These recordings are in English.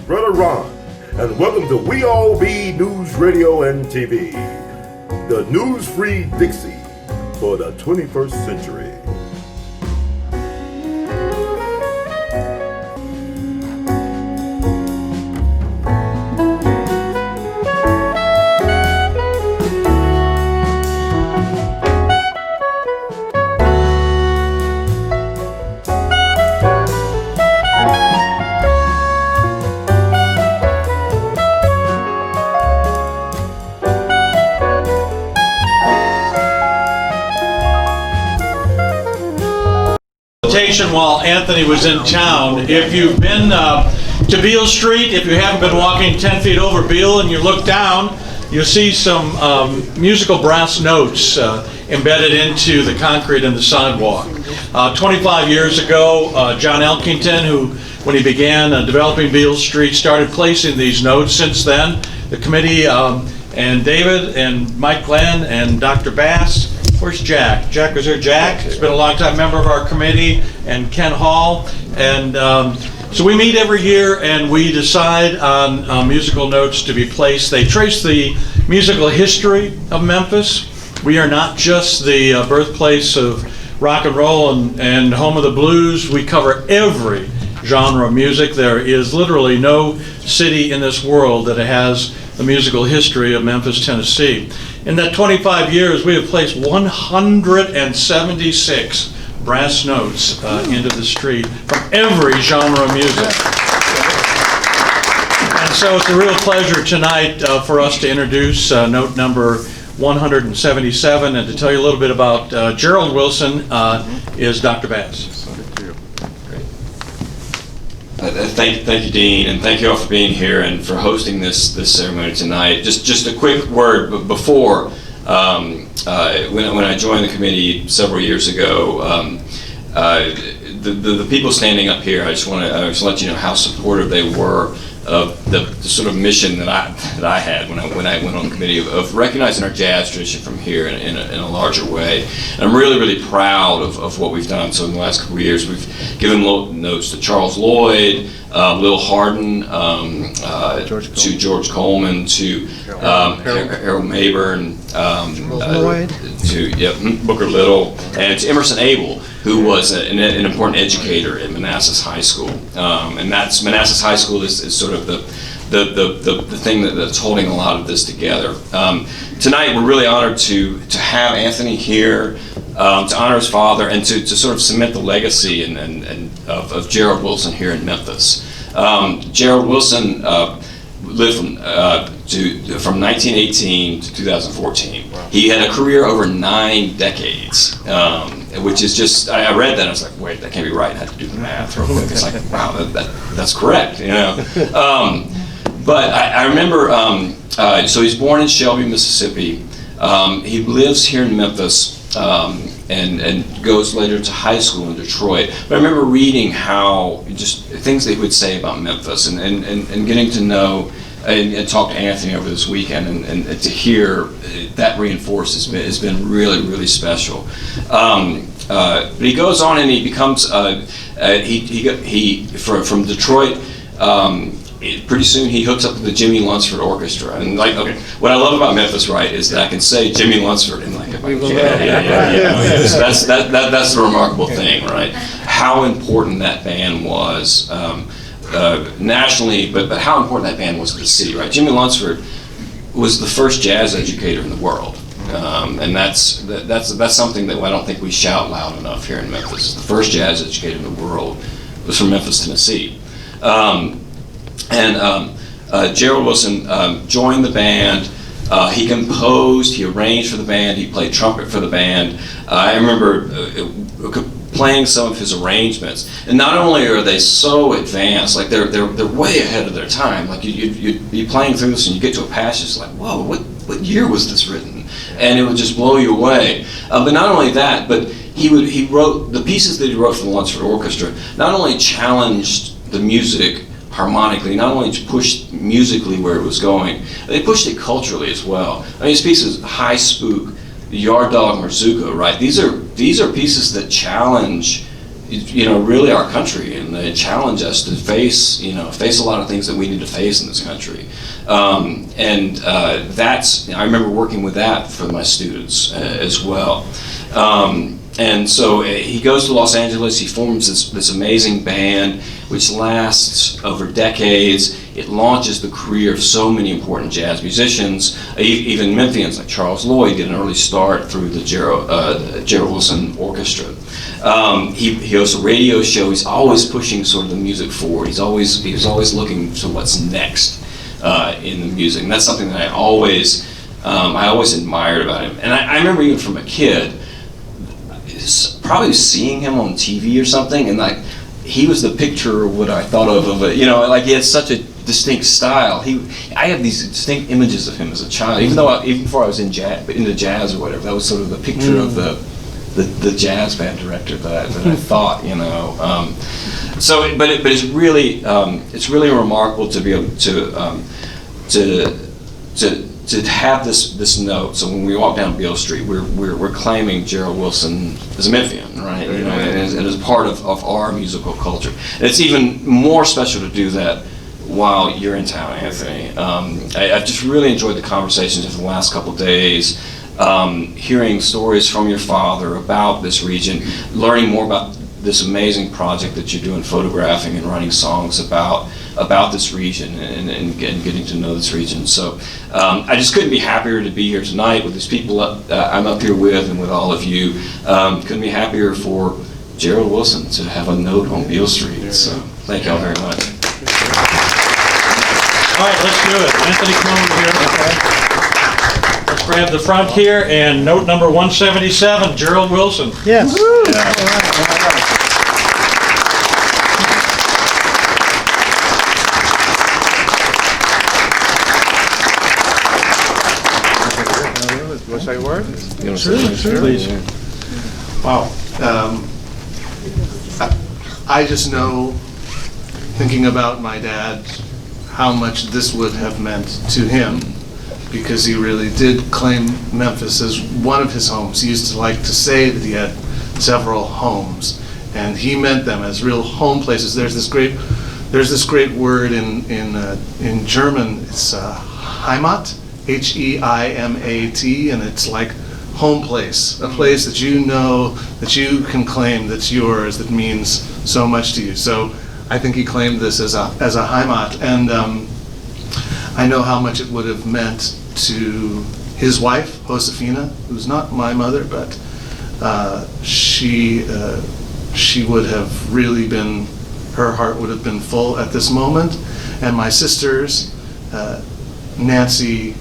Brother Ron, and welcome to We All Be News Radio and TV, the news-free Dixie for the 21st century. While Anthony was in town, if you've been to Beale Street, if you haven't been walking 10 feet over Beale and you look down, you'll see some musical brass notes embedded into the concrete in the sidewalk. 25 years ago, John Elkington, who, when he began developing Beale Street, started placing these notes. Since then, the committee and David and Mike Glenn and Dr. Bass. Where's Jack? Jack, was there Jack? He's been a long-time member of our committee, and Ken Hall. And so we meet every year and we decide on musical notes to be placed. They trace the musical history of Memphis. We are not just the birthplace of rock and roll and home of the blues. We cover every genre of music. There is literally no city in this world that has the musical history of Memphis, Tennessee. In that 25 years, we have placed 176 brass notes into the street from every genre of music. And so it's a real pleasure tonight for us to introduce note number 177, and to tell you a little bit about Gerald Wilson is Dr. Bass. Thank you, Dean, and thank you all for being here and for hosting this ceremony tonight. Just a quick word before when I joined the committee several years ago. The people standing up here, I just want to let you know how supportive they were of the sort of mission that I had when I went on the committee of recognizing our jazz tradition from here in a larger way. And I'm really proud of what we've done. So in the last couple of years, we've given notes to Charles Lloyd, Lil Hardin, to George Coleman, to Harold Mayburn, to Booker Little, and to Emerson Abel, who was an important educator at Manassas High School. And that's Manassas High School is sort of the thing that's holding a lot of this together. Tonight we're really honored to have Anthony here, to honor his father, and to sort of cement the legacy of Gerald Wilson here in Memphis. Gerald Wilson lived from 1918 to 2014. Wow. He had a career over 9 decades, which is just, I read that and I was like, wait, that can't be right. I had to do the math real quick. It's like, wow, that's correct, you know. But I remember, so he's born in Shelby, Mississippi. He lives here in Memphis and goes later to high school in Detroit. But I remember reading how, just things they would say about Memphis and getting to know and talk to Anthony over this weekend and to hear that reinforced has been really special. But he goes on and he becomes, from Detroit, pretty soon he hooks up with the Jimmy Lunceford Orchestra, and what I love about Memphis, right, is that I can say Jimmy Lunceford and that's the remarkable thing, right? How important that band was nationally, but how important that band was to the city, right? Jimmy Lunceford was the first jazz educator in the world, and that's something that I don't think we shout loud enough here in Memphis. The first jazz educator in the world was from Memphis, Tennessee. Gerald Wilson joined the band. He composed, he arranged for the band, he played trumpet for the band. I remember playing some of his arrangements, and not only are they so advanced, like they're way ahead of their time. Like you'd be playing through this and you get to a passage, it's like, whoa, what year was this written? And it would just blow you away. But not only that, but he wrote the pieces that he wrote for the Lunceford Orchestra. Not only challenged the music harmonically, not only pushed musically where it was going, they pushed it culturally as well. I mean, these pieces, High Spook, Yard Dog Marzuka, right? These are pieces that challenge really our country, and they challenge us to face a lot of things that we need to face in this country. I remember working with that for my students as well. And so he goes to Los Angeles, he forms this amazing band, which lasts over decades. It launches the career of so many important jazz musicians, even Memphians like Charles Lloyd did an early start through the Gerald Wilson Orchestra. He hosts a radio show. He's always pushing sort of the music forward. He was always looking to what's next in the music, and that's something that I always admired about him. And I remember even from a kid, probably seeing him on TV or something, and like he was the picture of what I thought of it. Like he had such a distinct style. I have these distinct images of him as a child, even before I was into jazz or whatever. That was sort of the picture of the jazz band director that I thought. But it's really remarkable to be able to have this note. So when we walk down Beale Street, we're claiming Gerald Wilson as a Memphian, right? And as part of our musical culture. And it's even more special to do that while you're in town, Anthony. I've just really enjoyed the conversations of the last couple of days, hearing stories from your father about this region, learning more about this amazing project that you're doing, photographing and writing songs about this region and getting to know this region. So I just couldn't be happier to be here tonight with these people I'm up here with and with all of you. Couldn't be happier for Gerald Wilson to have a note on Beale Street. So thank y'all very much. All right, let's do it. Anthony, come over here. Let's grab the front here, and note number 177, Gerald Wilson. Yes. Want to say a word? Sure. Please. Wow. I just know, thinking about my dad, how much this would have meant to him, because he really did claim Memphis as one of his homes. He used to like to say that he had several homes, and he meant them as real home places. There's this great word in German. It's Heimat, Heimat, and it's like home place, a place that you know, that you can claim that's yours, that means so much to you. So I think he claimed this as a Heimat, and I know how much it would have meant to his wife, Josefina, who's not my mother, but she would have really been, her heart would have been full at this moment. And my sisters, Nancy,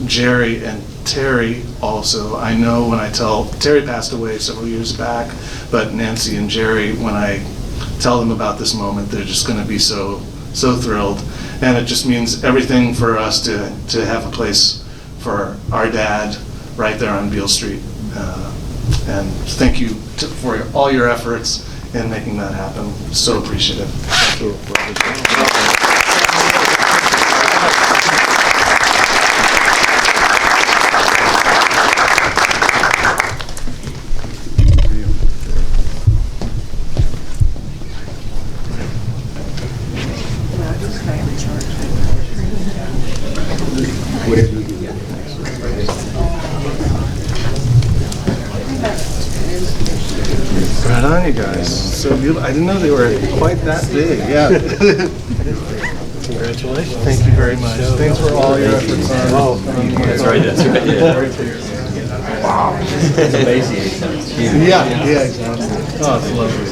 Jerry, and Terry also. I know when I tell, Terry passed away several years back, but Nancy and Jerry, when I tell them about this moment, they're just going to be so thrilled. And it just means everything for us to have a place for our dad right there on Beale Street. And thank you for all your efforts in making that happen. So appreciative. Thank you. Right on, you guys. So beautiful. I didn't know they were quite that big. Yeah. Congratulations. Thank you very much. Thanks for all your efforts. That's right. Yeah. Wow. It's amazing. Yeah, exactly. Oh, it's lovely.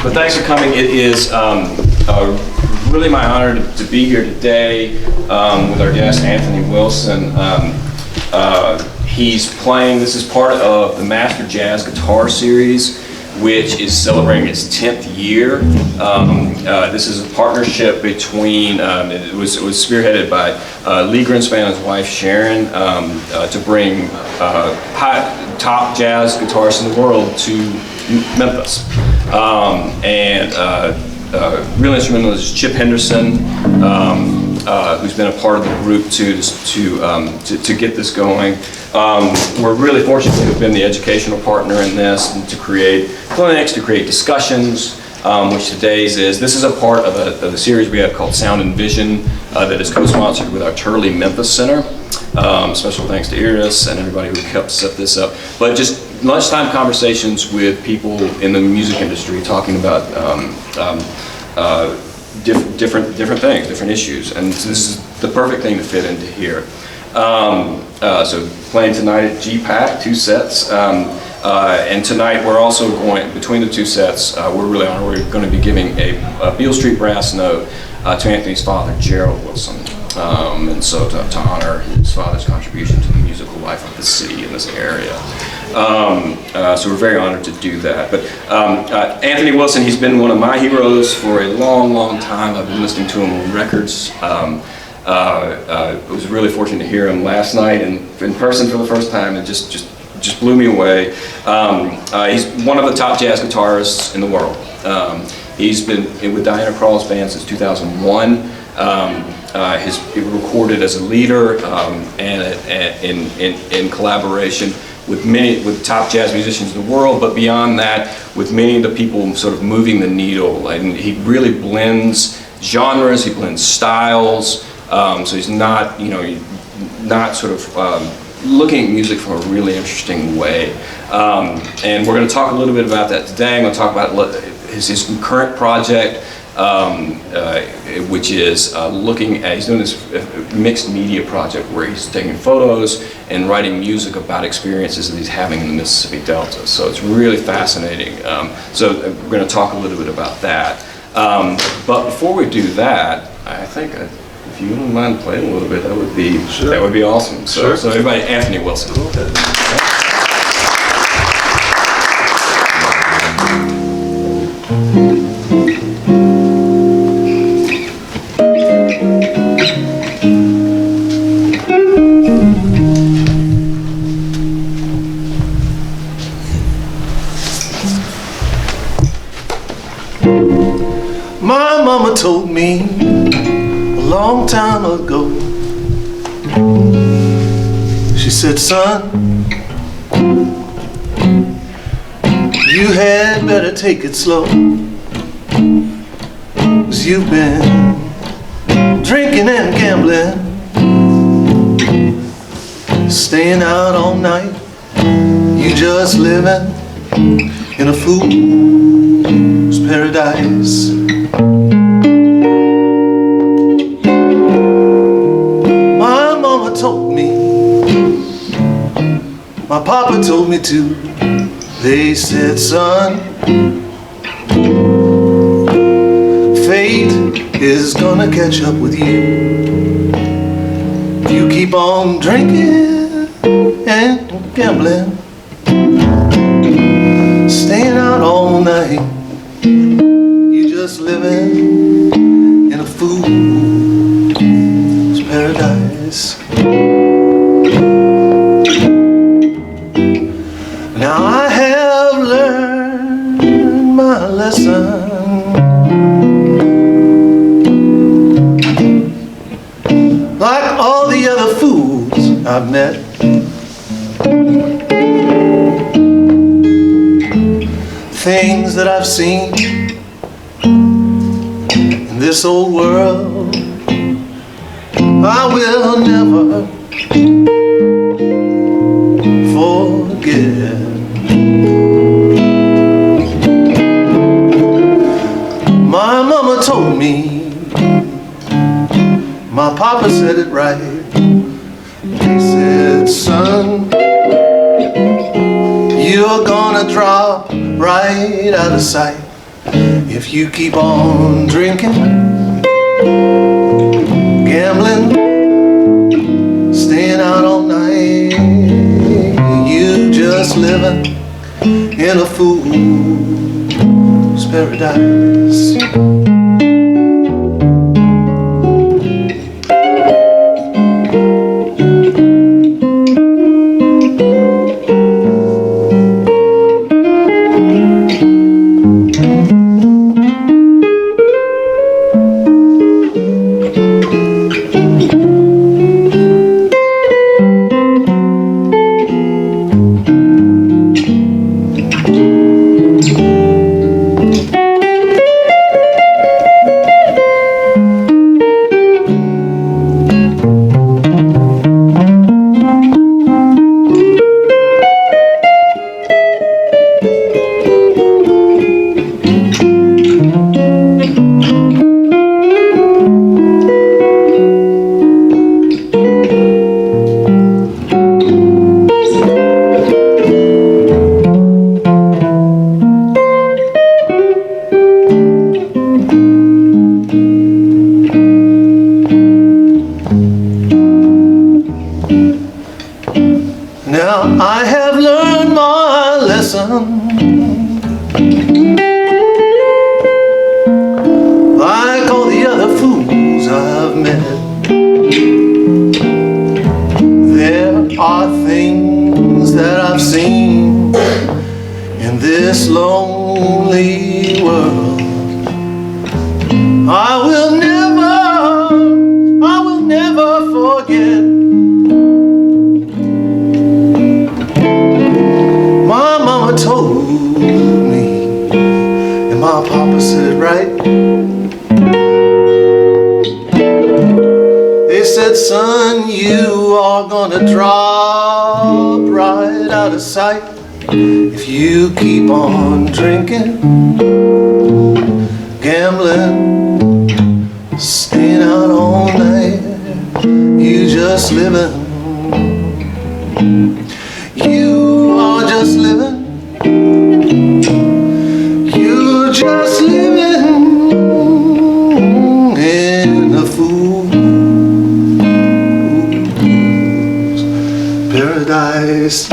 But thanks for coming. It is really my honor to be here today with our guest, Anthony Wilson. He's playing, this is part of the Master Jazz Guitar Series, which is celebrating its 10th year. This is a partnership between, it was spearheaded by Lee Greenspan and his wife Sharon to bring top jazz guitarists in the world to Memphis. Real instrumentalist Chip Henderson, who's been a part of the group to get this going. We're really fortunate to have been the educational partner in this and to create clinics, to create discussions, which today's is. This is a part of the series we have called Sound and Vision that is co-sponsored with our Turley Memphis Center. Special thanks to Iris and everybody who helped set this up. But just lunchtime conversations with people in the music industry talking about different things, different issues, and this is the perfect thing to fit into here. So playing tonight at GPAC, 2 sets, and tonight we're also going, between the 2 sets, we're really honored, we're going to be giving a Beale Street brass note to Anthony's father, Gerald Wilson, and so to honor his father's contribution to the musical life of the city in this area. So we're very honored to do that. But Anthony Wilson, he's been one of my heroes for a long, long time. I've been listening to him on records. I was really fortunate to hear him last night and in person for the first time. It just blew me away. He's one of the top jazz guitarists in the world. He's been with Diana Krall's band since 2001. He recorded as a leader and in collaboration with top jazz musicians in the world, but beyond that, with many of the people sort of moving the needle. And he really blends genres, he blends styles. So he's not, not sort of looking at music from a really interesting way. And we're going to talk a little bit about that today. I'm going to talk about his current project, which is he's doing this mixed media project where he's taking photos and writing music about experiences that he's having in the Mississippi Delta. So it's really fascinating. So we're going to talk a little bit about that. But before we do that, I think if you wouldn't mind playing a little bit, that would be awesome. So everybody, Anthony Wilson. My mama told me a long time ago, she said, son, you had better take it slow, 'cause you've been drinking and gambling, staying out all night, you just living in a fool's paradise. Told me, my papa told me to. They said, son, fate is gonna catch up with you. You keep on drinking and gambling, staying out all night, you just living in a fool's paradise. Now I have learned my lesson. Like all the other fools I've met, things that I've seen in this old world, I will never forget. My mama told me, my papa said it right. He said, son, you're gonna drop right out of sight if you keep on drinking, gambling, staying out all night. You just living in a fool's paradise. Now I have learned my lesson, like all the other fools I've met. There are things that I've seen in this lonely world. I will never forget. My mama told me, and my papa said it right. They said, son, you are gonna drop right out of sight if you keep on drinking, gambling, staying out all night. You just living. You are just living. You're just living in a fool's paradise.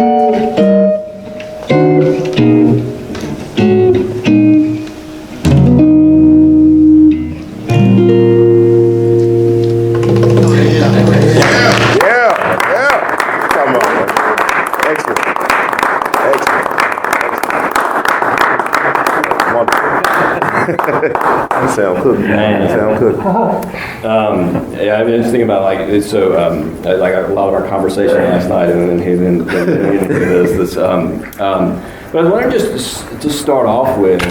Sound good. Sound good. Yeah, I mean, just thinking about like it's so like a lot of our conversation last night, and then getting into this. But I was wondering just to start off with,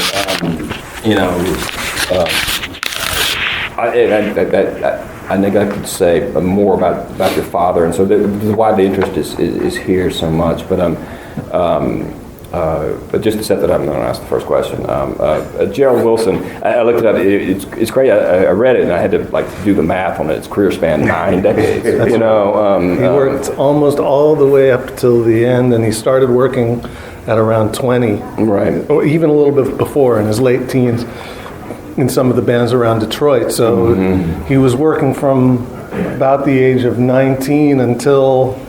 you know, I neglected to say more about your father, and so this is why the interest is here so much. But just to set that up, I'm going to ask the first question. Gerald Wilson, I looked it up. It's great. I read it and I had to like do the math on it. Its career span 9 decades. You know, He worked almost all the way up till the end, and he started working at around 20, right? or even a little bit before, in his late teens, in some of the bands around Detroit. So he was working from about the age of 19 until,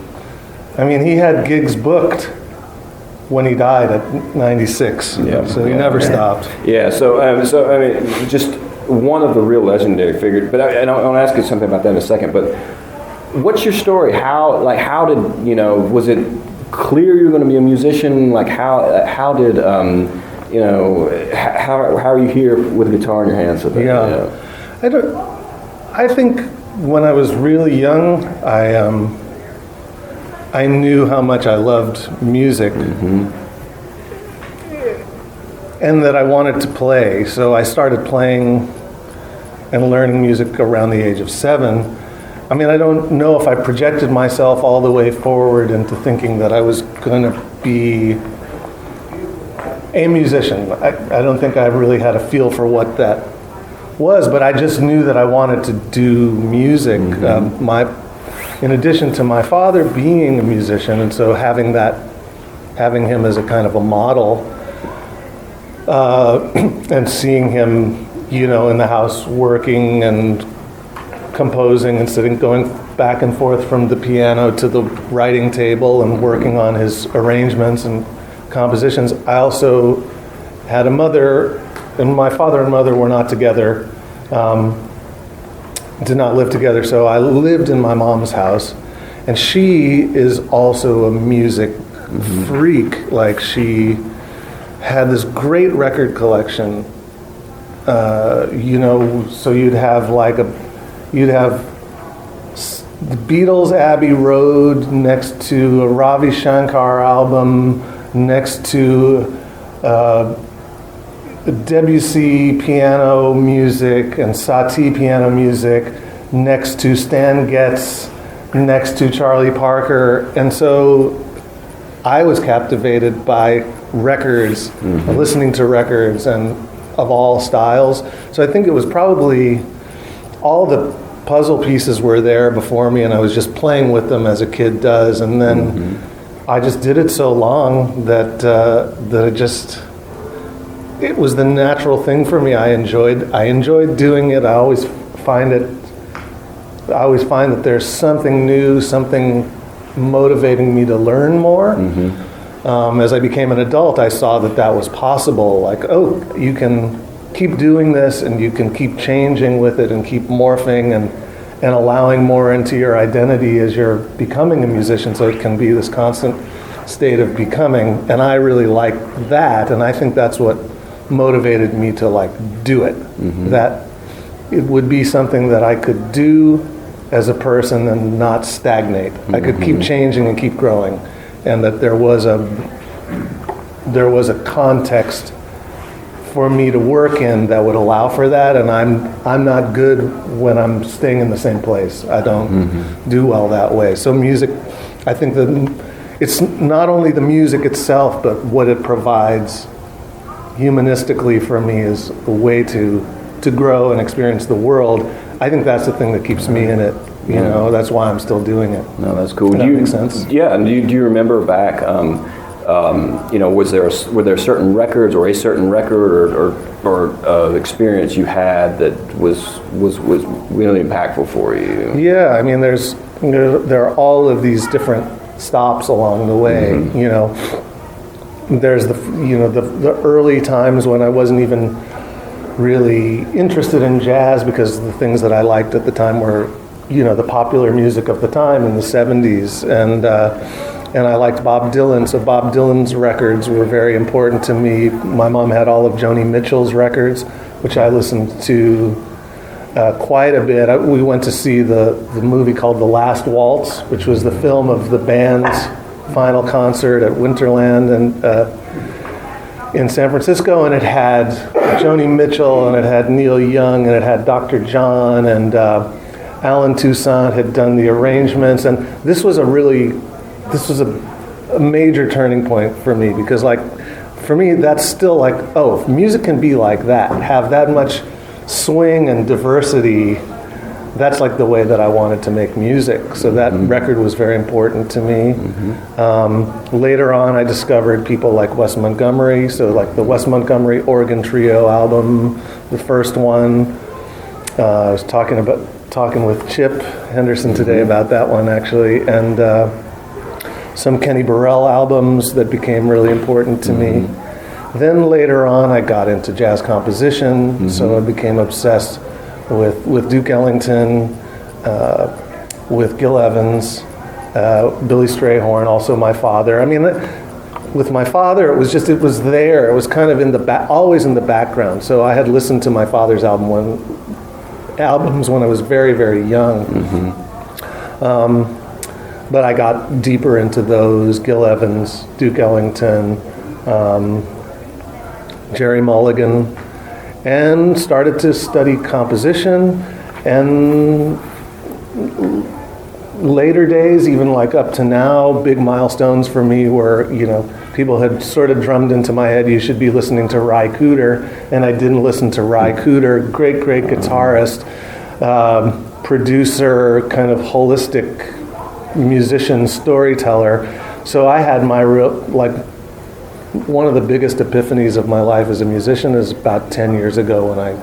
I mean, he had gigs booked when he died at 96. Yeah, so he never stopped. Yeah, so I mean, just one of the real legendary figures. But I want to ask you something about that in a second. But what's your story? How did, you know, was it clear you were going to be a musician? Like how did you know, how are you here with a guitar in your hands? So that, Yeah, you know? I think when I was really young, I knew how much I loved music, and that I wanted to play. So I started playing and learning music around the age of 7. I mean, I don't know if I projected myself all the way forward into thinking that I was going to be a musician. I don't think I really had a feel for what that was, but I just knew that I wanted to do music. In addition to my father being a musician, and so having him as a kind of a model, and seeing him, you know, in the house working and composing and going back and forth from the piano to the writing table and working on his arrangements and compositions. I also had a mother, and my father and mother were not together, did not live together, so I lived in my mom's house. And she is also a music freak. Like, she had this great record collection. So you'd have the Beatles' Abbey Road next to a Ravi Shankar album, next to Debussy piano music and Satie piano music, next to Stan Getz, next to Charlie Parker. And so I was captivated by records, listening to records, and of all styles. So I think it was probably all the puzzle pieces were there before me, and I was just playing with them as a kid does. And then I just did it so long that it was the natural thing for me. I enjoyed doing it. I always find that there's something new, something motivating me to learn more. As I became an adult, I saw that was possible. Like, oh, you can keep doing this, and you can keep changing with it, and keep morphing and allowing more into your identity as you're becoming a musician. So it can be this constant state of becoming. And I really like that, and I think that's what motivated me to do it. That it would be something that I could do as a person and not stagnate. I could keep changing and keep growing, and that there was a context for me to work in that would allow for that. And I'm not good when I'm staying in the same place. I don't do well that way. So music, I think that it's not only the music itself, but what it provides humanistically for me is a way to grow and experience the world. I think that's the thing that keeps me in it. That's why I'm still doing it. No, that's cool. Does that make sense? Yeah, and do you remember back, were there certain records or a certain record or experience you had that was really impactful for you? Yeah, I mean, there are all of these different stops along the way. There's the early times when I wasn't even really interested in jazz, because the things that I liked at the time were the popular music of the time in the 70s, and I liked Bob Dylan, so Bob Dylan's records were very important to me. My mom had all of Joni Mitchell's records, which I listened to quite a bit. We went to see the movie called The Last Waltz, which was the film of the band's final concert at Winterland and in San Francisco, and it had Joni Mitchell, and it had Neil Young, and it had Dr. John, and Alan Toussaint had done the arrangements. And this was a major turning point for me, because for me, that's still if music can be like that, have that much swing and diversity, that's the way that I wanted to make music. So that record was very important to me. Later on, I discovered people like Wes Montgomery, so the Wes Montgomery Organ Trio album, the first one. I was talking with Chip Henderson today about that one, actually, and some Kenny Burrell albums that became really important to me. Then later on, I got into jazz composition, so I became obsessed with Duke Ellington, with Gil Evans, Billy Strayhorn, also my father. I mean, with my father, it was there. It was kind of always in the background. So I had listened to my father's albums when I was very, very young. But I got deeper into those, Gil Evans, Duke Ellington, Jerry Mulligan, and started to study composition. And later days, even up to now, big milestones for me were, people had sort of drummed into my head, you should be listening to Ry Cooder, and I didn't listen to Ry Cooder, great guitarist, producer, kind of holistic musician, storyteller. So I had my one of the biggest epiphanies of my life as a musician is about 10 years ago, when I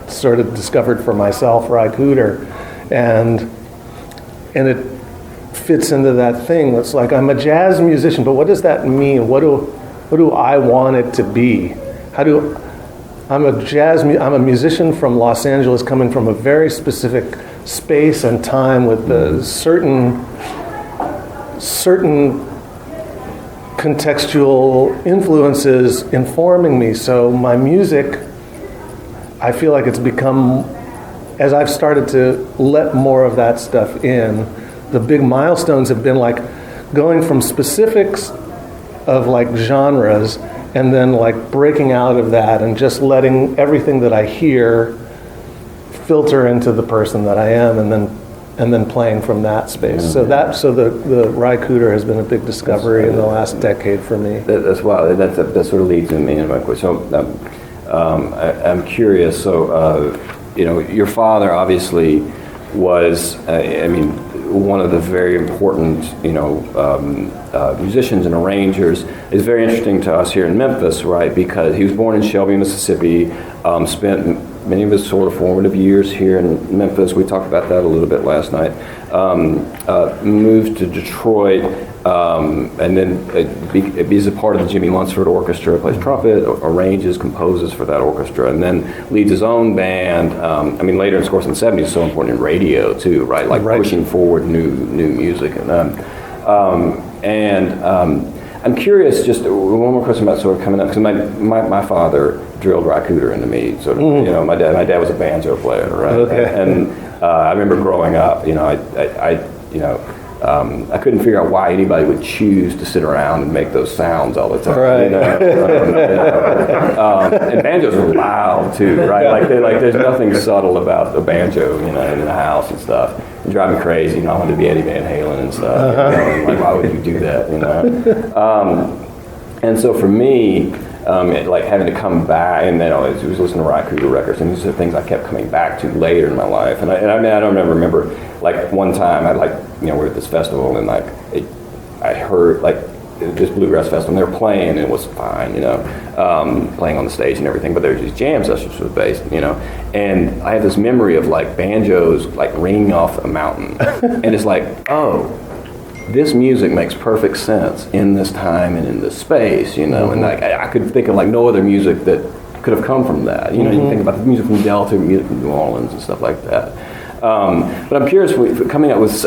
sort of discovered for myself Ry Cooder, and it fits into that thing. It's I'm a jazz musician, but what does that mean? What do I want it to be? I'm a musician from Los Angeles, coming from a very specific space and time with the certain contextual influences informing me. So my music, I feel like it's become, as I've started to let more of that stuff in, the big milestones have been like going from specifics of like genres and then like breaking out of that and just letting everything that I hear filter into the person that I am, and then playing from that space. So the Ry Cooder has been a big discovery in the last decade for me. That's wow. That sort of leads me into my question. So I'm curious. So your father obviously was, one of the very important, musicians and arrangers. It's very interesting to us here in Memphis, right? Because he was born in Shelby, Mississippi, spent many of his sort of formative years here in Memphis. We talked about that a little bit last night. Moved to Detroit, and then he's a part of the Jimmy Lunceford Orchestra, plays trumpet, arranges, composes for that orchestra, and then leads his own band. Later, of course, in the 70s, so important in radio too, right? Like pushing forward new music. I'm curious, just one more question about sort of coming up, because my father drilled Ry Cooder into me, sort of. My dad was a banjo player, right? Okay. And I remember growing up, I couldn't figure out why anybody would choose to sit around and make those sounds all the time. Right. And banjos are loud too, right? Like there's nothing subtle about a banjo, in the house and stuff. It drive me crazy. I wanted to be Eddie Van Halen and stuff. Like, why would you do that? And so for me, having to come back, and then I was listening to Ry Cooder records, and these are things I kept coming back to later in my life. And I don't remember, like one time we were at this festival, and I heard this bluegrass festival, and they were playing, and it was fine, playing on the stage and everything, but there were these jam sessions for the bass, and I have this memory of banjos ringing off a mountain, and it's oh, this music makes perfect sense in this time and in this space, and I could think of no other music that could have come from that. You think about the music from Delta, music from New Orleans and stuff like that. But I'm curious, coming up with,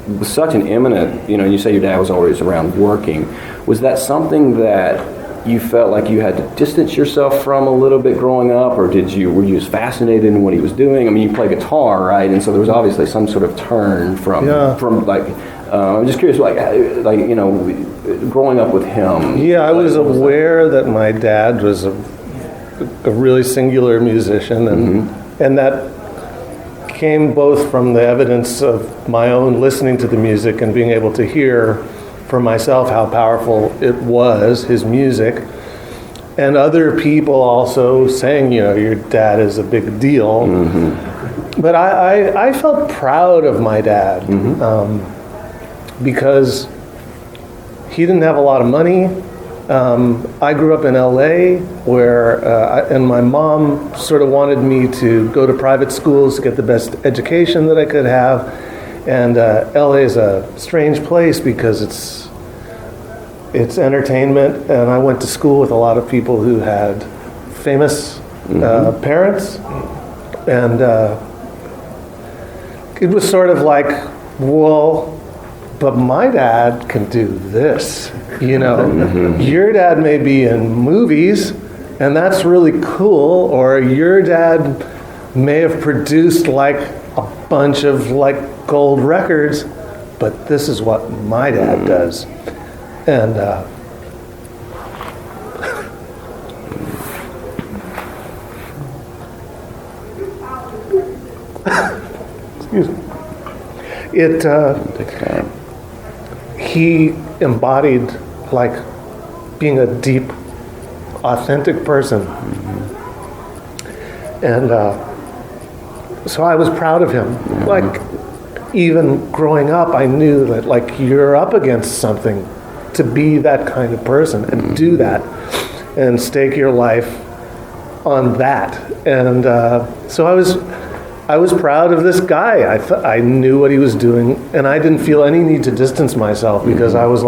with such an eminent, you say your dad was always around working. Was that something that you felt like you had to distance yourself from a little bit growing up, or were you just fascinated in what he was doing? You play guitar, right? And so there was obviously some sort of turn from I'm just curious, growing up with him. Yeah, I was aware that my dad was a really singular musician, and that came both from the evidence of my own listening to the music and being able to hear for myself how powerful it was, his music, and other people also saying, your dad is a big deal. But I felt proud of my dad because he didn't have a lot of money. I grew up in L.A. and my mom sort of wanted me to go to private schools to get the best education that I could have. And L.A. is a strange place because it's entertainment, and I went to school with a lot of people who had famous parents, and it was sort of well, but my dad can do this, Your dad may be in movies, and that's really cool, or your dad may have produced a bunch of gold records, but this is what my dad does. And excuse me. He embodied being a deep, authentic person. And so I was proud of him. Even growing up, I knew that you're up against something to be that kind of person and do that and stake your life on that. And so I was proud of this guy. I knew what he was doing, and I didn't feel any need to distance myself because I was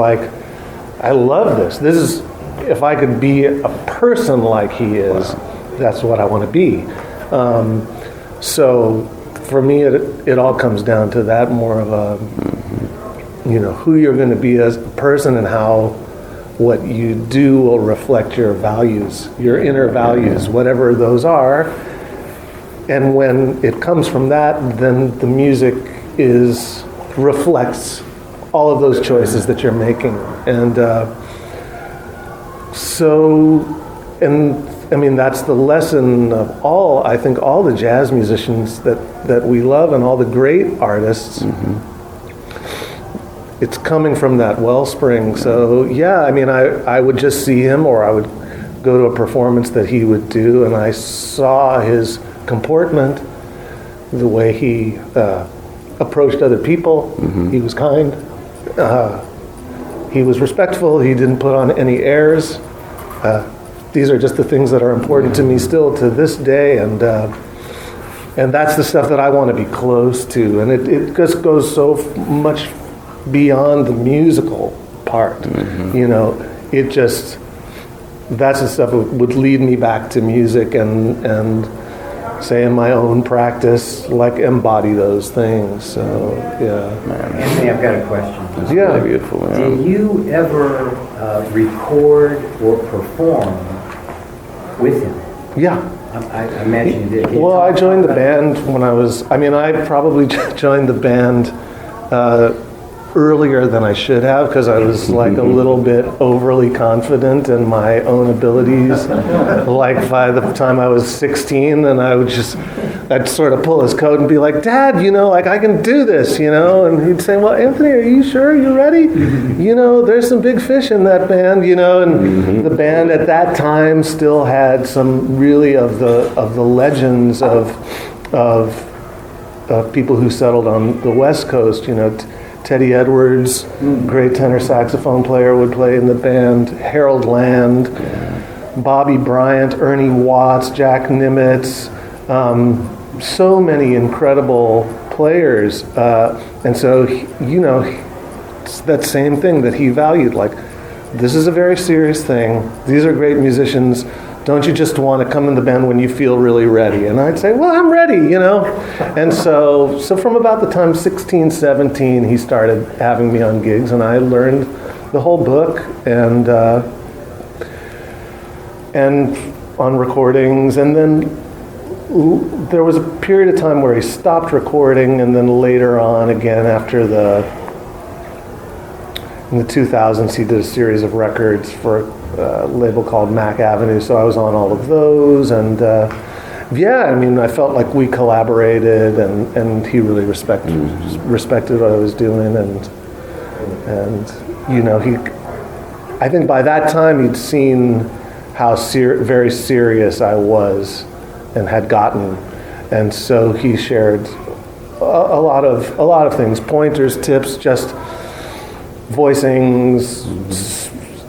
I love this. This is, if I could be a person like he is, that's what I want to be. So for me, it all comes down to that, more of a, who you're going to be as a person and how what you do will reflect your values, your inner values, whatever those are. And when it comes from that, then the music reflects all of those choices that you're making. And that's the lesson of I think all the jazz musicians that we love and all the great artists. It's coming from that wellspring. So yeah, I would just see him, or I would go to a performance that he would do, and I saw his comportment, the way he approached other people. He was kind. He was respectful. He didn't put on any airs. These are just the things that are important to me still to this day, and that's the stuff that I want to be close to. And it just goes so much beyond the musical part. It just, that's the stuff that would lead me back to music and say in my own practice, like embody those things. So yeah. Anthony, I've got a question. It's really beautiful. Yeah. Did you ever record or perform with him? Yeah. I imagine you did. Can you Well, I talk joined the about band when I probably joined the band earlier than I should have, because I was like a little bit overly confident in my own abilities. Like by the time I was 16, and I'd sort of pull his coat and be like, Dad, I can do this, and he'd say, well, Anthony, are you sure you're ready? There's some big fish in that band, and the band at that time still had some really of the legends of people who settled on the West Coast, Teddy Edwards, great tenor saxophone player, would play in the band. Harold Land, Bobby Bryant, Ernie Watts, Jack Nimitz, so many incredible players. And so, it's that same thing that he valued. Like, this is a very serious thing. These are great musicians. Don't you just want to come in the band when you feel really ready? And I'd say, well, I'm ready, And so from about the time 16, 17, he started having me on gigs, and I learned the whole book and on recordings. And then there was a period of time where he stopped recording, and then later on again in the 2000s, he did a series of records for a label called Mac Avenue, so I was on all of those, and I felt like we collaborated, and he really respected what I was doing, and I think by that time he'd seen how very serious I was and had gotten, and so he shared a lot of things, pointers, tips, just voicings,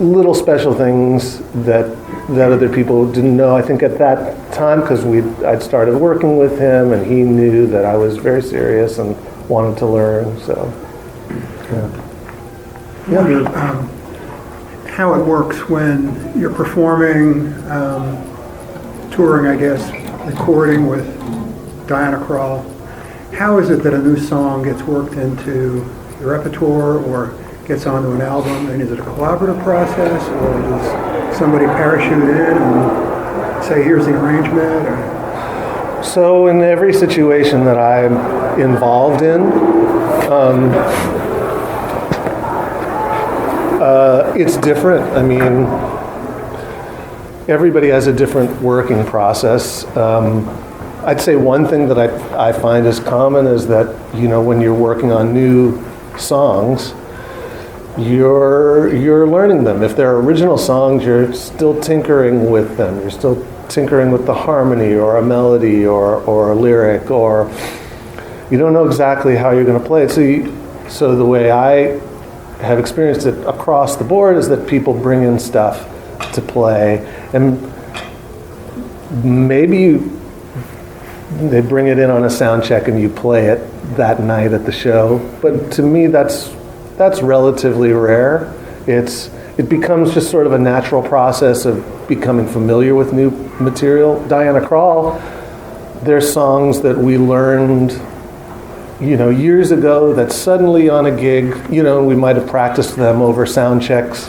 little special things that other people didn't know. I think at that time, because I'd started working with him, and he knew that I was very serious and wanted to learn. So, yeah. I wonder how it works when you're performing, touring, I guess, recording with Diana Krall. How is it that a new song gets worked into the repertoire or gets onto an album, and is it a collaborative process, or does somebody parachute in and say, here's the arrangement? Or? So in every situation that I'm involved in, it's different. Everybody has a different working process. I'd say one thing that I find is common is that, when you're working on new songs, you're learning them. If they're original songs, you're still tinkering with them. You're still tinkering with the harmony or a melody or a lyric, or you don't know exactly how you're going to play it. So the way I have experienced it across the board is that people bring in stuff to play, and maybe they bring it in on a sound check and you play it that night at the show. But to me, that's relatively rare. It's it becomes just sort of a natural process of becoming familiar with new material. Diana Krall, there's songs that we learned, years ago that suddenly on a gig, we might have practiced them over sound checks,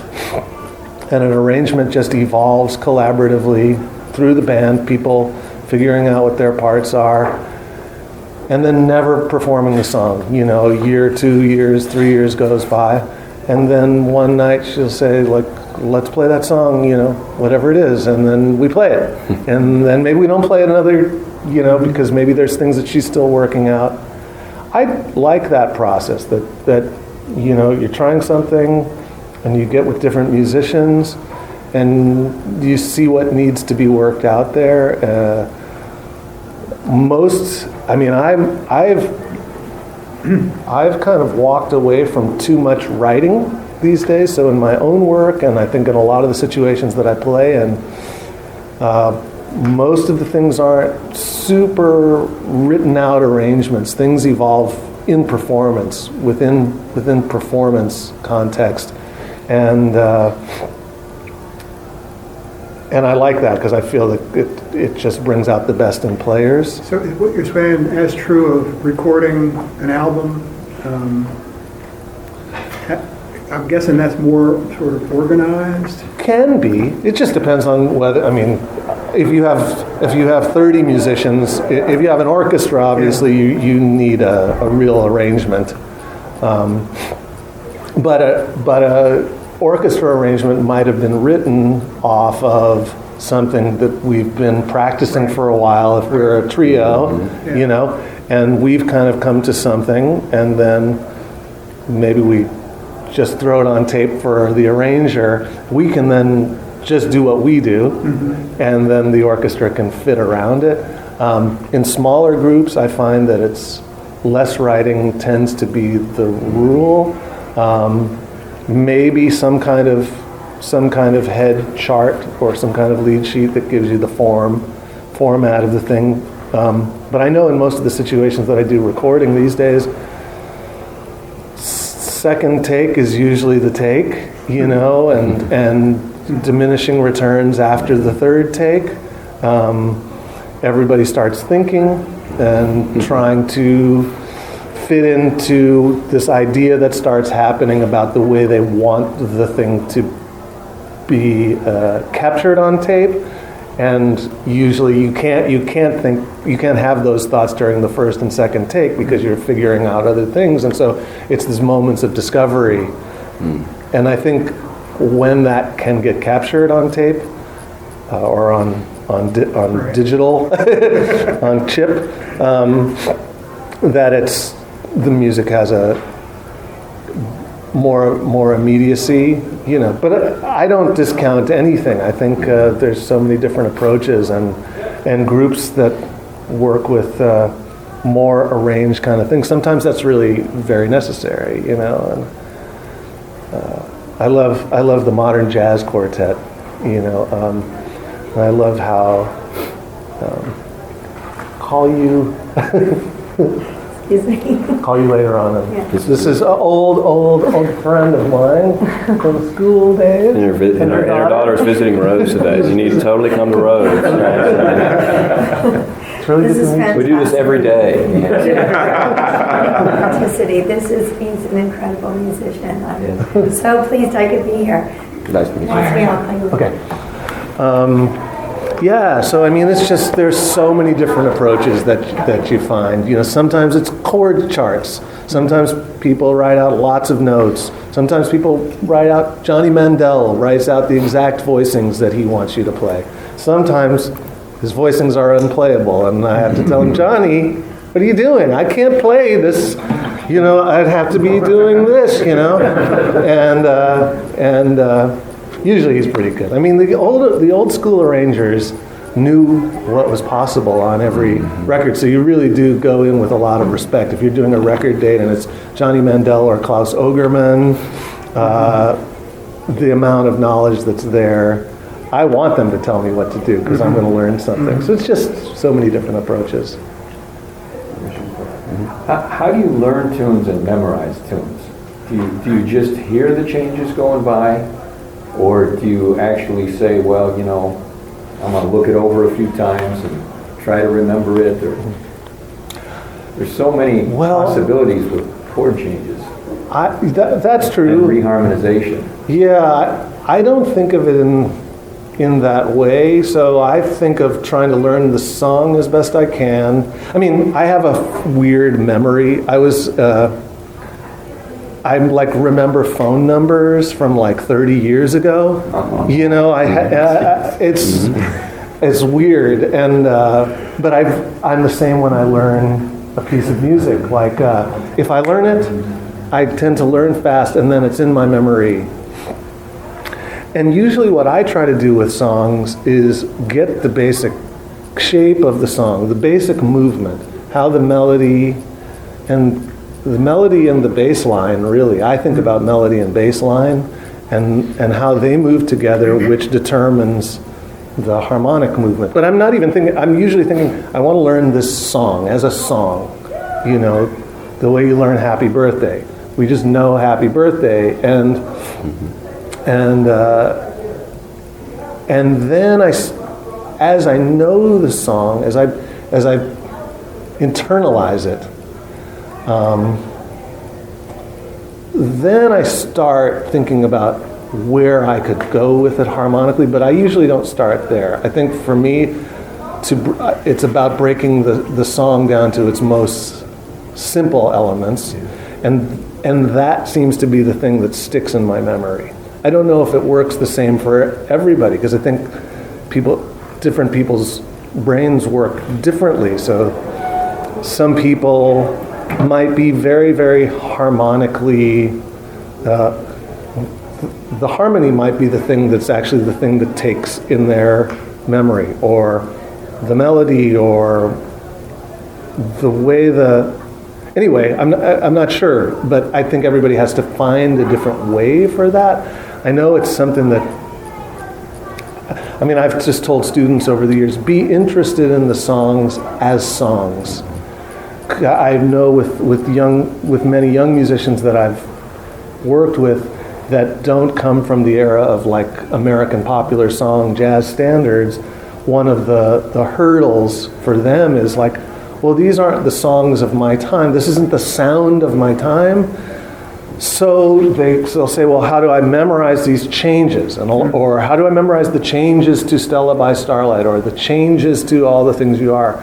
and an arrangement just evolves collaboratively through the band, people figuring out what their parts are, and then never performing the song. A year, 2 years, 3 years goes by, and then one night she'll say, like, let's play that song, whatever it is, and then we play it. And then maybe we don't play it another, because maybe there's things that she's still working out. I like that process, that you're trying something, and you get with different musicians, and you see what needs to be worked out there. I've kind of walked away from too much writing these days. So in my own work, and I think in a lot of the situations that I play in, most of the things aren't super written out arrangements. Things evolve in performance, within performance context, and I like that because I feel that it just brings out the best in players. So is what you're saying as true of recording an album? I'm guessing that's more sort of organized? Can be. It just depends on whether, if you have 30 musicians, if you have an orchestra, obviously you need a real arrangement. But a orchestra arrangement might have been written off of something that we've been practicing for a while if we're a trio, and we've kind of come to something, and then maybe we just throw it on tape for the arranger. We can then just do what we do, and then the orchestra can fit around it. In smaller groups, I find that it's less writing tends to be the rule. Maybe some kind of head chart or some kind of lead sheet that gives you the format of the thing. But I know in most of the situations that I do recording these days, second take is usually the take, and diminishing returns after the third take. Everybody starts thinking and trying to fit into this idea that starts happening about the way they want the thing to be captured on tape, and usually you can't have those thoughts during the first and second take because you're figuring out other things, and so it's these moments of discovery. And I think when that can get captured on tape or on digital on chip, that the music has a more immediacy, But I don't discount anything. I think there's so many different approaches and groups that work with more arranged kind of things. Sometimes that's really very necessary, And I love the modern jazz quartet, and I love how call you. Excuse me. Call you later on. Yeah. This is an old friend of mine from school days. And her daughter's visiting Rose today. So you need to totally come to Rose. It's really This good is to meet you. We do this every day. Authenticity. He's an incredible musician. I'm so pleased I could be here. Nice to meet you. Okay. Yeah, so it's just, there's so many different approaches that you find. Sometimes it's chord charts. Sometimes people write out lots of notes. Sometimes people write out, Johnny Mandel writes out the exact voicings that he wants you to play. Sometimes his voicings are unplayable, and I have to tell him, Johnny, what are you doing? I can't play this. I'd have to be doing this, and usually he's pretty good. The old school arrangers knew what was possible on every record, so you really do go in with a lot of respect. If you're doing a record date and it's Johnny Mandel or Klaus Ogerman, the amount of knowledge that's there, I want them to tell me what to do because I'm going to learn something. So it's just so many different approaches. How do you learn tunes and memorize tunes? Do you just hear the changes going by? Or do you actually say, well, you know, I'm going to look it over a few times and try to remember it? Or there's so many possibilities with chord changes. That's true. And reharmonization. Yeah, I don't think of it in that way. So I think of trying to learn the song as best I can. I mean, I have a weird memory. I like remember phone numbers from like 30 years ago. You know, it's weird, and but I'm the same when I learn a piece of music. Like if I learn it, I tend to learn fast, and then it's in my memory. And usually, what I try to do with songs is get the basic shape of the song, the basic movement, how the melody and the bass line, really. I think about melody and bass line and how they move together, which determines the harmonic movement. But I'm usually thinking, I want to learn this song as a song, you know, the way you learn Happy Birthday. We just know Happy Birthday, and then as I know the song, as I internalize it, then I start thinking about where I could go with it harmonically, but I usually don't start there. I think for me, it's about breaking the song down to its most simple elements, and that seems to be the thing that sticks in my memory. I don't know if it works the same for everybody, because I think different people's brains work differently. So some people might be very, very harmonically, the harmony might be the thing that's actually the thing that takes in their memory, or the melody, or the way anyway, I'm not sure, but I think everybody has to find a different way for that. I know it's something that, I've just told students over the years, be interested in the songs as songs. I know with many young musicians that I've worked with that don't come from the era of like American popular song, jazz standards, one of the hurdles for them is like, well, these aren't the songs of my time. This isn't the sound of my time. So they'll say, well, how do I memorize these changes? Or how do I memorize the changes to Stella by Starlight, or the changes to All the Things You Are?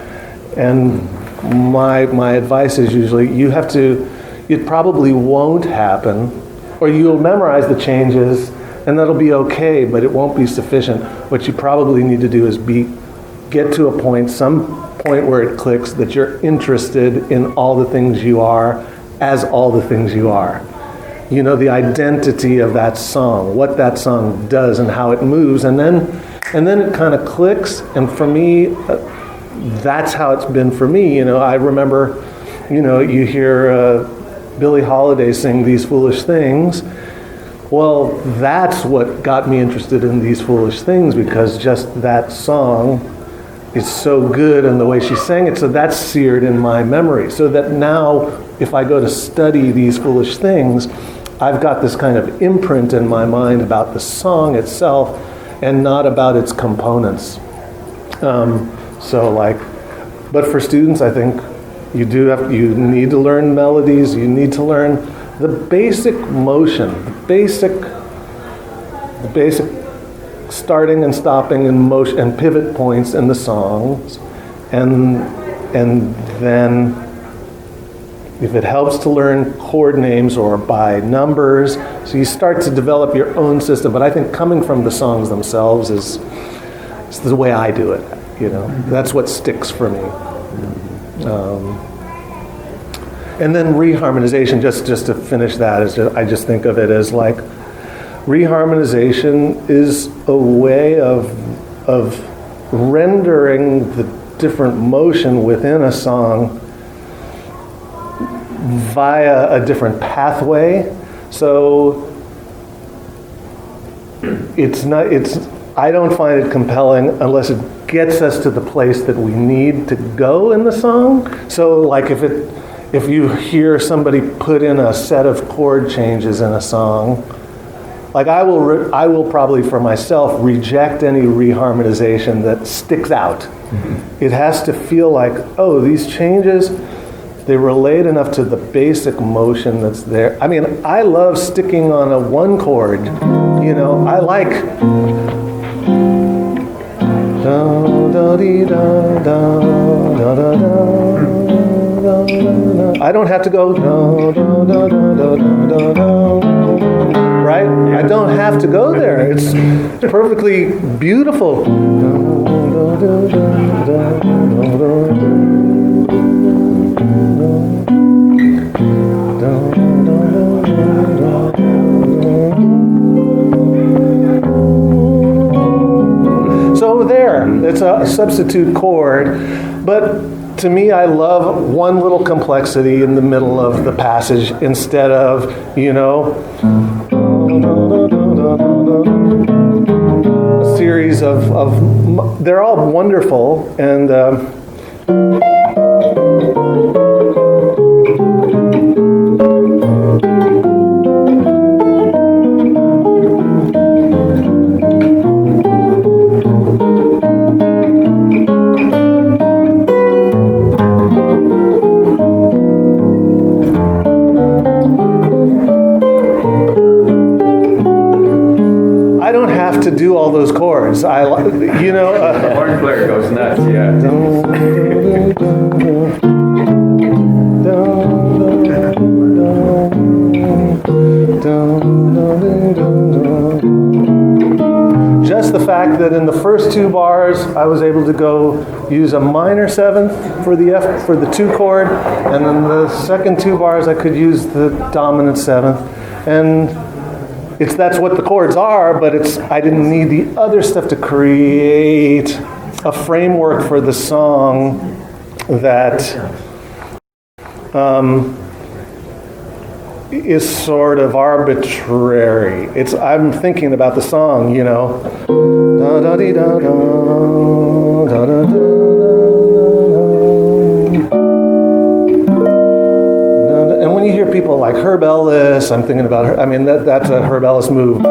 And my advice is usually, it probably won't happen, or you'll memorize the changes, and that'll be okay, but it won't be sufficient. What you probably need to do is get to some point where it clicks that you're interested in all the things you are as all the things you are. You know, the identity of that song, what that song does and how it moves, and then it kind of clicks. And for me, that's how it's been for me. You know, I remember, you hear Billie Holiday sing These Foolish Things. Well, that's what got me interested in These Foolish Things, because just that song is so good, and the way she sang it, so that's seared in my memory. So that now, if I go to study These Foolish Things, I've got this kind of imprint in my mind about the song itself and not about its components. But for students, I think you need to learn melodies, you need to learn the basic motion, the basic starting and stopping and motion and pivot points in the songs, and then if it helps to learn chord names or by numbers, so you start to develop your own system. But I think coming from the songs themselves is the way I do it. That's what sticks for me. And then reharmonization, just to finish that, I just think of it as like, reharmonization is a way of rendering the different motion within a song via a different pathway. So I don't find it compelling unless it gets us to the place that we need to go in the song. So like if you hear somebody put in a set of chord changes in a song, Like I will probably for myself reject any reharmonization that sticks out. It has to feel like, oh, these changes, they relate enough to the basic motion that's there. I mean, I love sticking on a one chord. You know, I like da da dee da da da da da. I don't have to go da da da da da da da. Right? I don't have to go there. It's perfectly beautiful. So there, it's a substitute chord, but to me, I love one little complexity in the middle of the passage instead of, you know, a series of they're all wonderful, and to do all those chords. The horn player goes nuts, yeah. Just the fact that in the first two bars, I was able to go use a minor seventh for the F for the 2 chord, and then the second 2 bars I could use the dominant seventh, and that's what the chords are, but I didn't need the other stuff to create a framework for the song that is sort of arbitrary. I'm thinking about the song, you know. Da da dee da da da da da. And when you hear people like Herb Ellis, I'm thinking about her. I mean, that's a Herb Ellis move.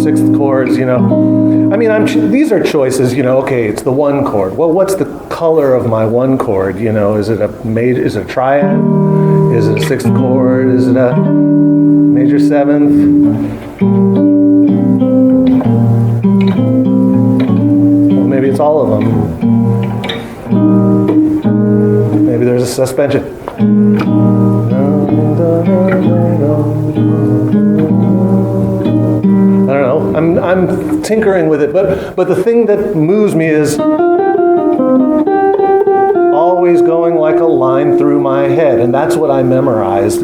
Sixth chords, you know. I mean, these are choices, you know. Okay, it's the 1 chord. Well, what's the color of my 1 chord? You know, is it a major? Is it a triad? Is it a 6th chord? Is it a major 7th? Well, maybe it's all of them. Maybe there's a suspension. I don't know. I'm tinkering with it, but the thing that moves me is always going like a line through my head, and that's what I memorized.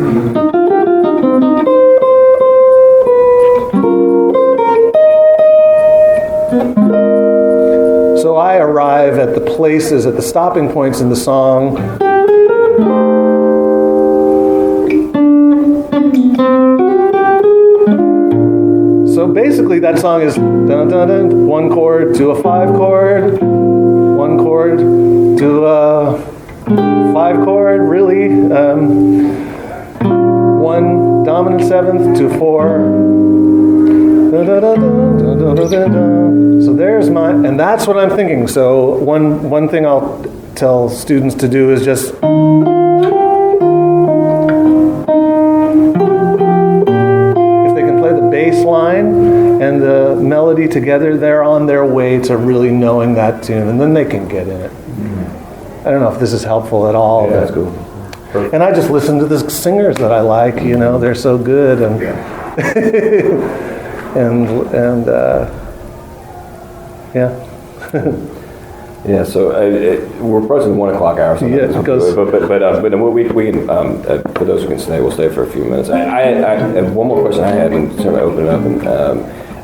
So I arrive at the places, at the stopping points in the song. So basically that song is dun dun dun, 1 chord to a 5 chord, 1 chord to a 5 chord, really. 1 dominant 7th to 4. So there's and that's what I'm thinking. So one thing I'll tell students to do is just if they can play the bass line and the melody together, they're on their way to really knowing that tune, and then they can get in it. I don't know if this is helpful at all. Yeah, that's cool. Perfect. And I just listen to the singers that I like, you know, they're so good, and yeah. Yeah, so we're approaching the 1 o'clock hour. So yeah, it goes. But we can, for those who can stay, we'll stay for a few minutes. I have one more question I had, and sort of open it up.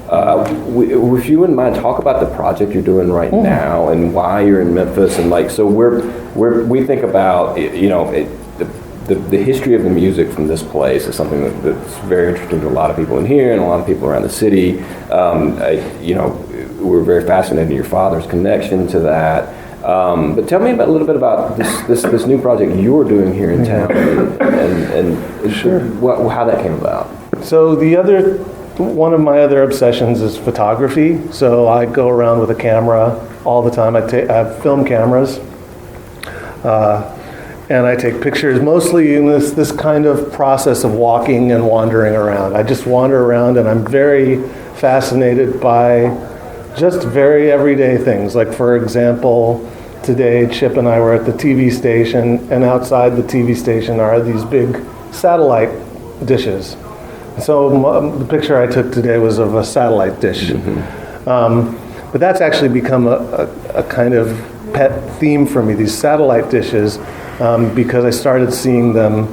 If you wouldn't mind, talk about the project you're doing right now and why you're in Memphis, and like, so we think about, you know, the history of the music from this place is something that's very interesting to a lot of people in here and a lot of people around the city. You know, we're very fascinated in your father's connection to that. But tell me a little bit about this new project you're doing here in town, and Sure. how that came about. So one of my other obsessions is photography. So I go around with a camera all the time. I have film cameras, and I take pictures mostly in this kind of process of walking and wandering around. I just wander around, and I'm very fascinated by just very everyday things. Like, for example, today Chip and I were at the TV station, and outside the TV station are these big satellite dishes. So the picture I took today was of a satellite dish. But that's actually become a kind of pet theme for me, these satellite dishes, because I started seeing them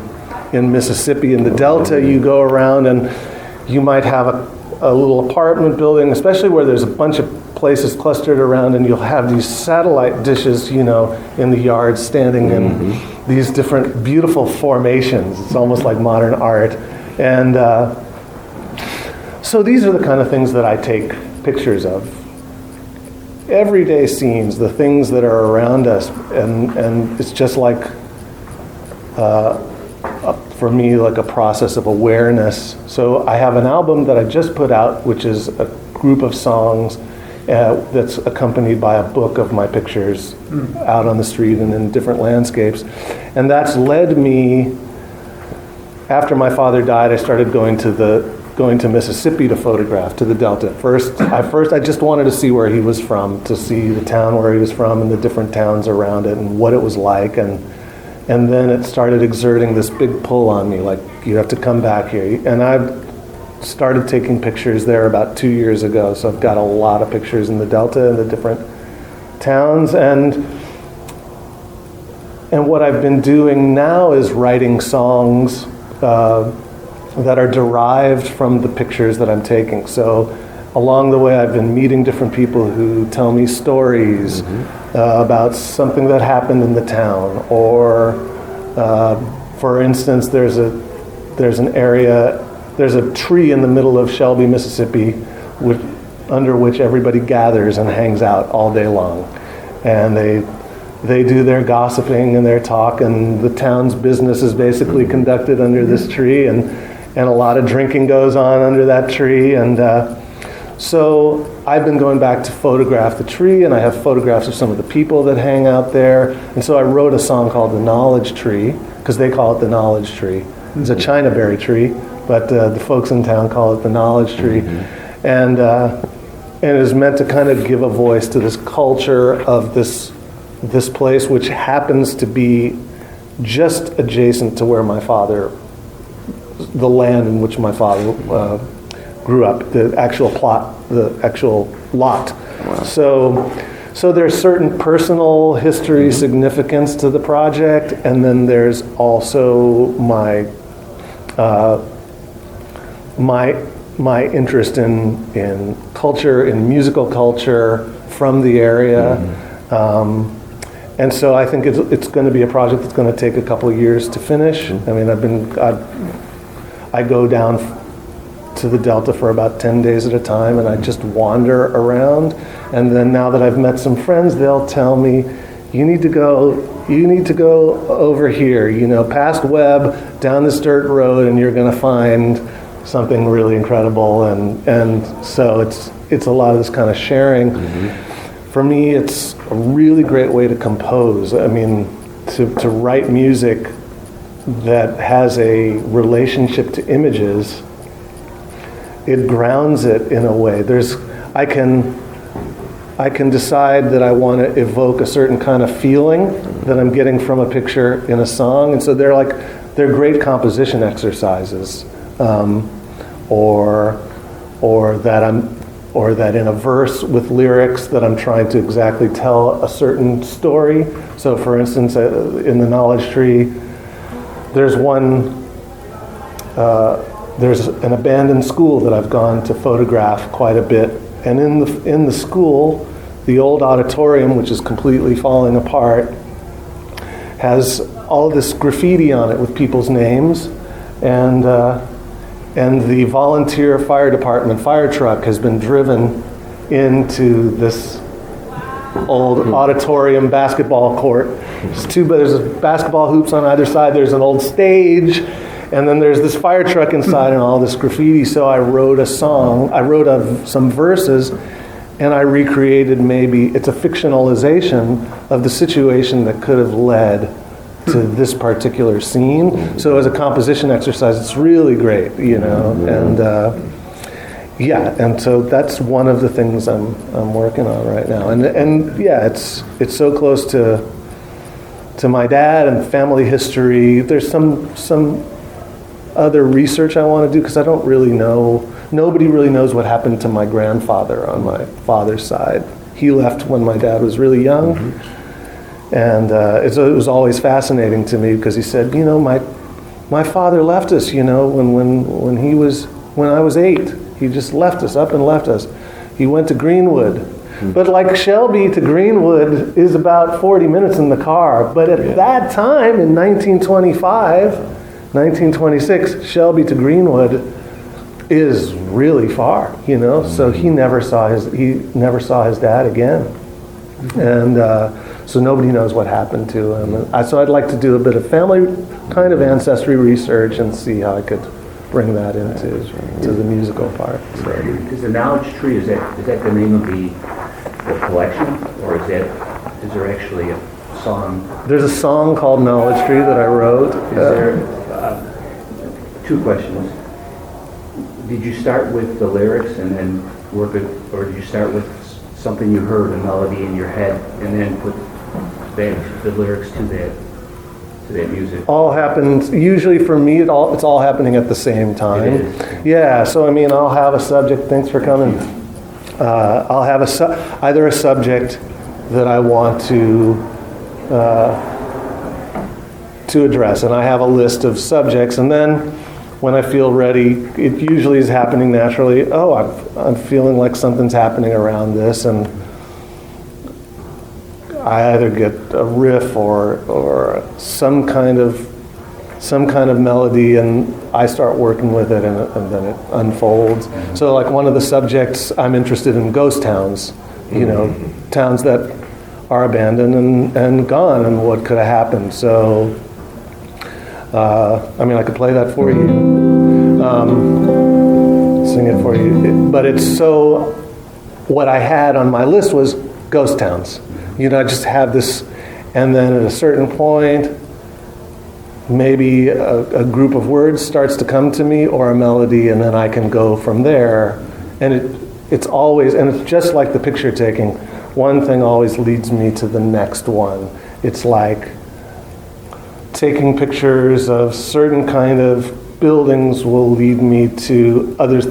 in Mississippi. In the Delta, you go around and you might have a little apartment building, especially where there's a bunch of places clustered around, and you'll have these satellite dishes, in the yard standing in these different beautiful formations. It's almost like modern art. And so these are the kind of things that I take pictures of. Everyday scenes, the things that are around us, and it's just like, for me, like a process of awareness. So I have an album that I just put out, which is a group of songs that's accompanied by a book of my pictures out on the street and in different landscapes. And that's led me, after my father died, I started going to Mississippi to photograph, to the Delta. First, I just wanted to see where he was from, to see the town where he was from and the different towns around it and what it was like. And then it started exerting this big pull on me, like, you have to come back here. And I started taking pictures there about 2 years ago, so I've got a lot of pictures in the Delta and the different towns. And what I've been doing now is writing songs that are derived from the pictures that I'm taking. So along the way, I've been meeting different people who tell me stories about something that happened in the town. Or, for instance, there's a tree in the middle of Shelby, Mississippi, under which everybody gathers and hangs out all day long. And they do their gossiping and their talk, and the town's business is basically conducted under this tree, and a lot of drinking goes on under that tree. And so I've been going back to photograph the tree, and I have photographs of some of the people that hang out there. And so I wrote a song called The Knowledge Tree, because they call it the Knowledge Tree. It's a Chinaberry tree, but the folks in town call it the Knowledge Tree. And it is meant to kind of give a voice to this culture of this place, which happens to be just adjacent to where the land in which my father grew up, the actual lot. Wow. So there's certain personal history significance to the project, and then there's also my interest in culture, in musical culture from the area. And so I think it's going to be a project that's going to take a couple of years to finish. I mean, I go down to the Delta for about 10 days at a time, and I just wander around. And then now that I've met some friends, they'll tell me, you need to go over here, past Webb, down this dirt road, and you're going to find something really incredible. And so it's a lot of this kind of sharing. For me, it's a really great way to compose. I mean, to write music that has a relationship to images, it grounds it in a way. I can decide that I want to evoke a certain kind of feeling that I'm getting from a picture in a song, and so they're great composition exercises, or that in a verse with lyrics that I'm trying to exactly tell a certain story. So for instance, in the Knowledge Tree, there's an abandoned school that I've gone to photograph quite a bit. And in the school, the old auditorium, which is completely falling apart, has all this graffiti on it with people's names. And the volunteer fire department fire truck has been driven into old auditorium basketball court. There's basketball hoops on either side. There's an old stage, and then there's this fire truck inside and all this graffiti. So I wrote a song. I wrote some verses, and I recreated it's a fictionalization of the situation that could have led to this particular scene. So as a composition exercise, it's really great, and and so that's one of the things I'm working on right now. And yeah, it's so close to my dad and family history. There's some other research I want to do because I don't really know. Nobody really knows what happened to my grandfather on my father's side. He left when my dad was really young. And it was always fascinating to me because he said, my father left us, when I was 8. He just left us, up and left us. He went to Greenwood. But like Shelby to Greenwood is about 40 minutes in the car. But at that time, in 1925, 1926, Shelby to Greenwood is really far, So he never saw his dad again. And so nobody knows what happened to him. So I'd like to do a bit of family kind of ancestry research and see how I could bring that into the musical part. So. Is the knowledge tree, is that the name of the collection, or is there actually a song? There's a song called Knowledge Tree that I wrote. Is there, two questions. Did you start with the lyrics and then work it, or did you start with something you heard, a melody in your head, and then put the lyrics to that music? All happens, usually for me, it's all happening at the same time. It is. Yeah, so I'll have a subject, thanks for coming. I'll have either a subject that I want to address, and I have a list of subjects, and then when I feel ready, it usually is happening naturally. I'm feeling like something's happening around this, and I either get a riff or some kind of melody, and I start working with it, and then it unfolds. So, like one of the subjects, I'm interested in ghost towns, towns that are abandoned and gone, and what could have happened. So, I could play that for you, sing it for you. But what I had on my list was ghost towns. I just have this, and then at a certain point, maybe a group of words starts to come to me, or a melody, and then I can go from there. And it's always, and it's just like the picture taking. One thing always leads me to the next one. It's like taking pictures of certain kind of buildings will lead me to other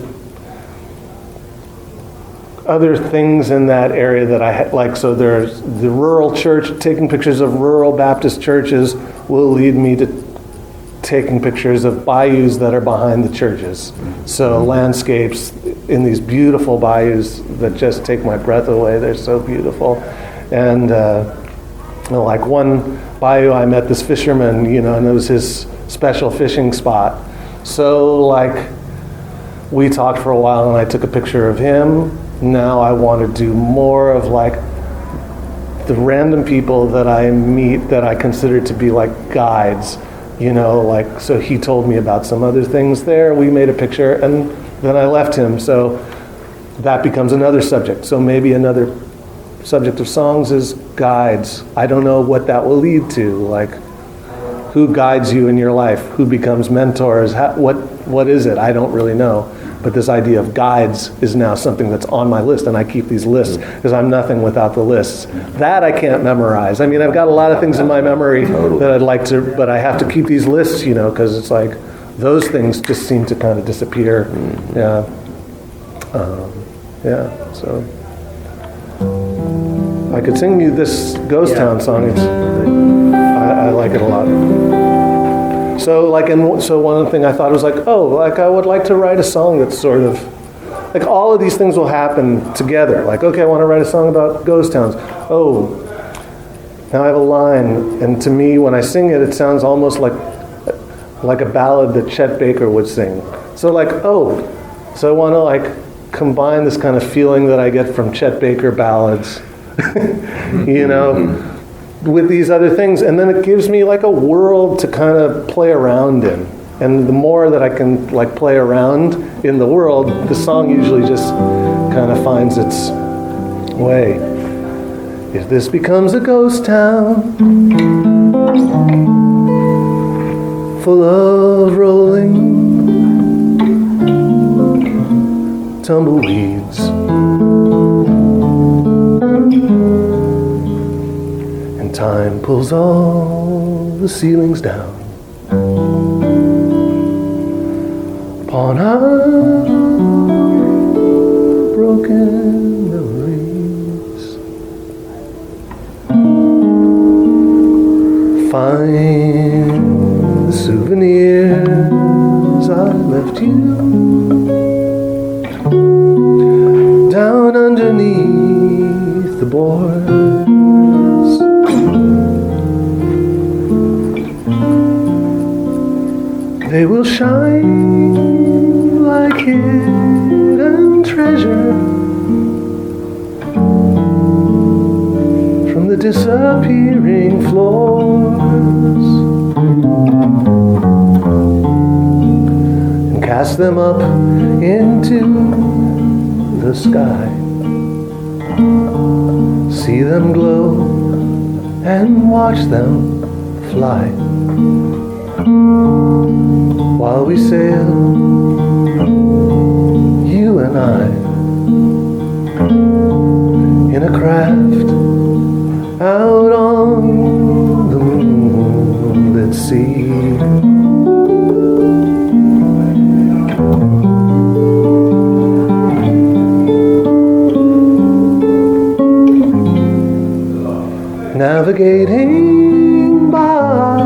things in that area that I like. So there's the rural church, taking pictures of rural Baptist churches will lead me to taking pictures of bayous that are behind the churches. So landscapes in these beautiful bayous that just take my breath away. They're so beautiful. And like one bayou, I met this fisherman, and it was his special fishing spot. So like we talked for a while, and I took a picture of him. Now I want to do more of like the random people that I meet that I consider to be like guides, so he told me about some other things there. We made a picture, and then I left him. So that becomes another subject. So maybe another subject of songs is guides. I don't know what that will lead to, like who guides you in your life, who becomes mentors, what is it? I don't really know. But this idea of guides is now something that's on my list, and I keep these lists because I'm nothing without the lists. That I can't memorize. I've got a lot of things in my memory that I'd like to, but I have to keep these lists, because it's like those things just seem to kind of disappear. Yeah. So I could sing you this Ghost Town song. I like it a lot. So one thing I thought was like, I would like to write a song that's sort of, like all of these things will happen together. Like, okay, I want to write a song about ghost towns. Oh, now I have a line, and to me, when I sing it, it sounds almost like a ballad that Chet Baker would sing. So so I want to like combine this kind of feeling that I get from Chet Baker ballads you know, with these other things. And then it gives me like a world to kind of play around in. And the more that I can like play around in the world, the song usually just kind of finds its way. If this becomes a ghost town, full of rolling tumbleweeds, and time pulls all the ceilings down upon our broken memories. Find the souvenirs I left you down underneath the boards. They will shine like hidden treasure from the disappearing floors, and cast them up into the sky. See them glow and watch them fly, while we sail, you and I, in a craft out on the moonlit sea. Navigating by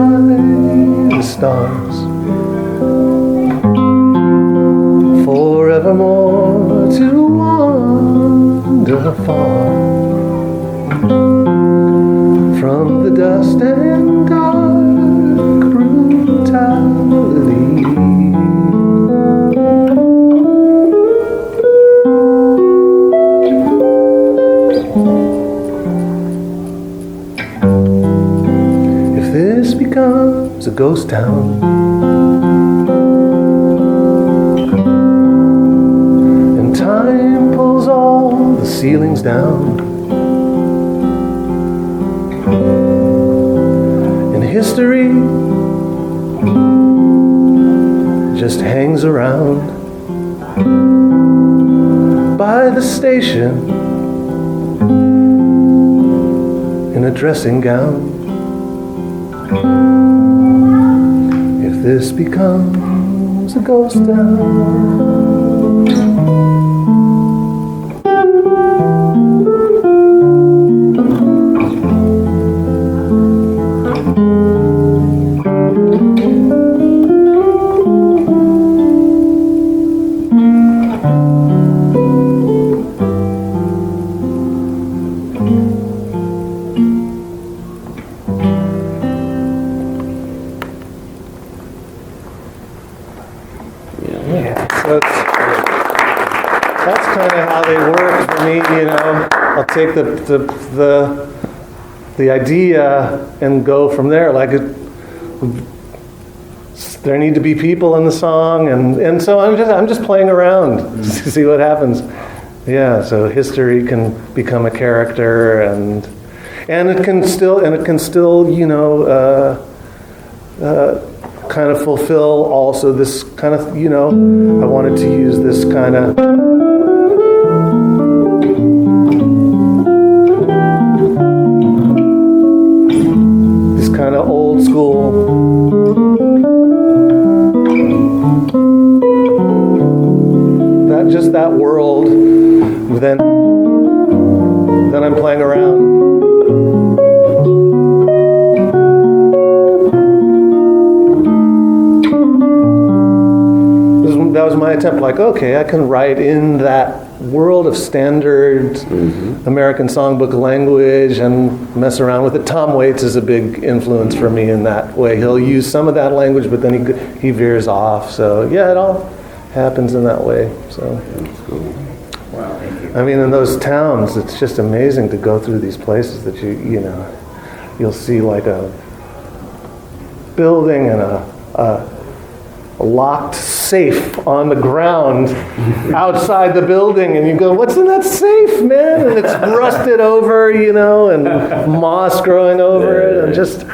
the stars, forevermore to wander far from the dust and dark brutality. If this becomes a ghost town, and time pulls all the ceilings down, and history just hangs around by the station in a dressing gown. If this becomes a ghost town, that's kind of how they work for me, you know. I'll take the idea and go from there. Like there need to be people in the song, and so I'm just playing around to see what happens. Yeah, so history can become a character, and it can still you know kind of fulfill also this kind of, you know, I wanted to use this kind of old school that world, then I'm playing around. That was my attempt, like, okay, I can write in that world of standard American songbook language and mess around with it. Tom Waits is a big influence for me in that way. He'll use some of that language, but then he veers off. So yeah, it all happens in that way. So, Wow, thank you. I mean, in those towns, it's just amazing to go through these places that you'll see like a building and a locked safe on the ground outside the building, and you go, what's in that safe, man? And it's rusted over, and moss growing over it, and just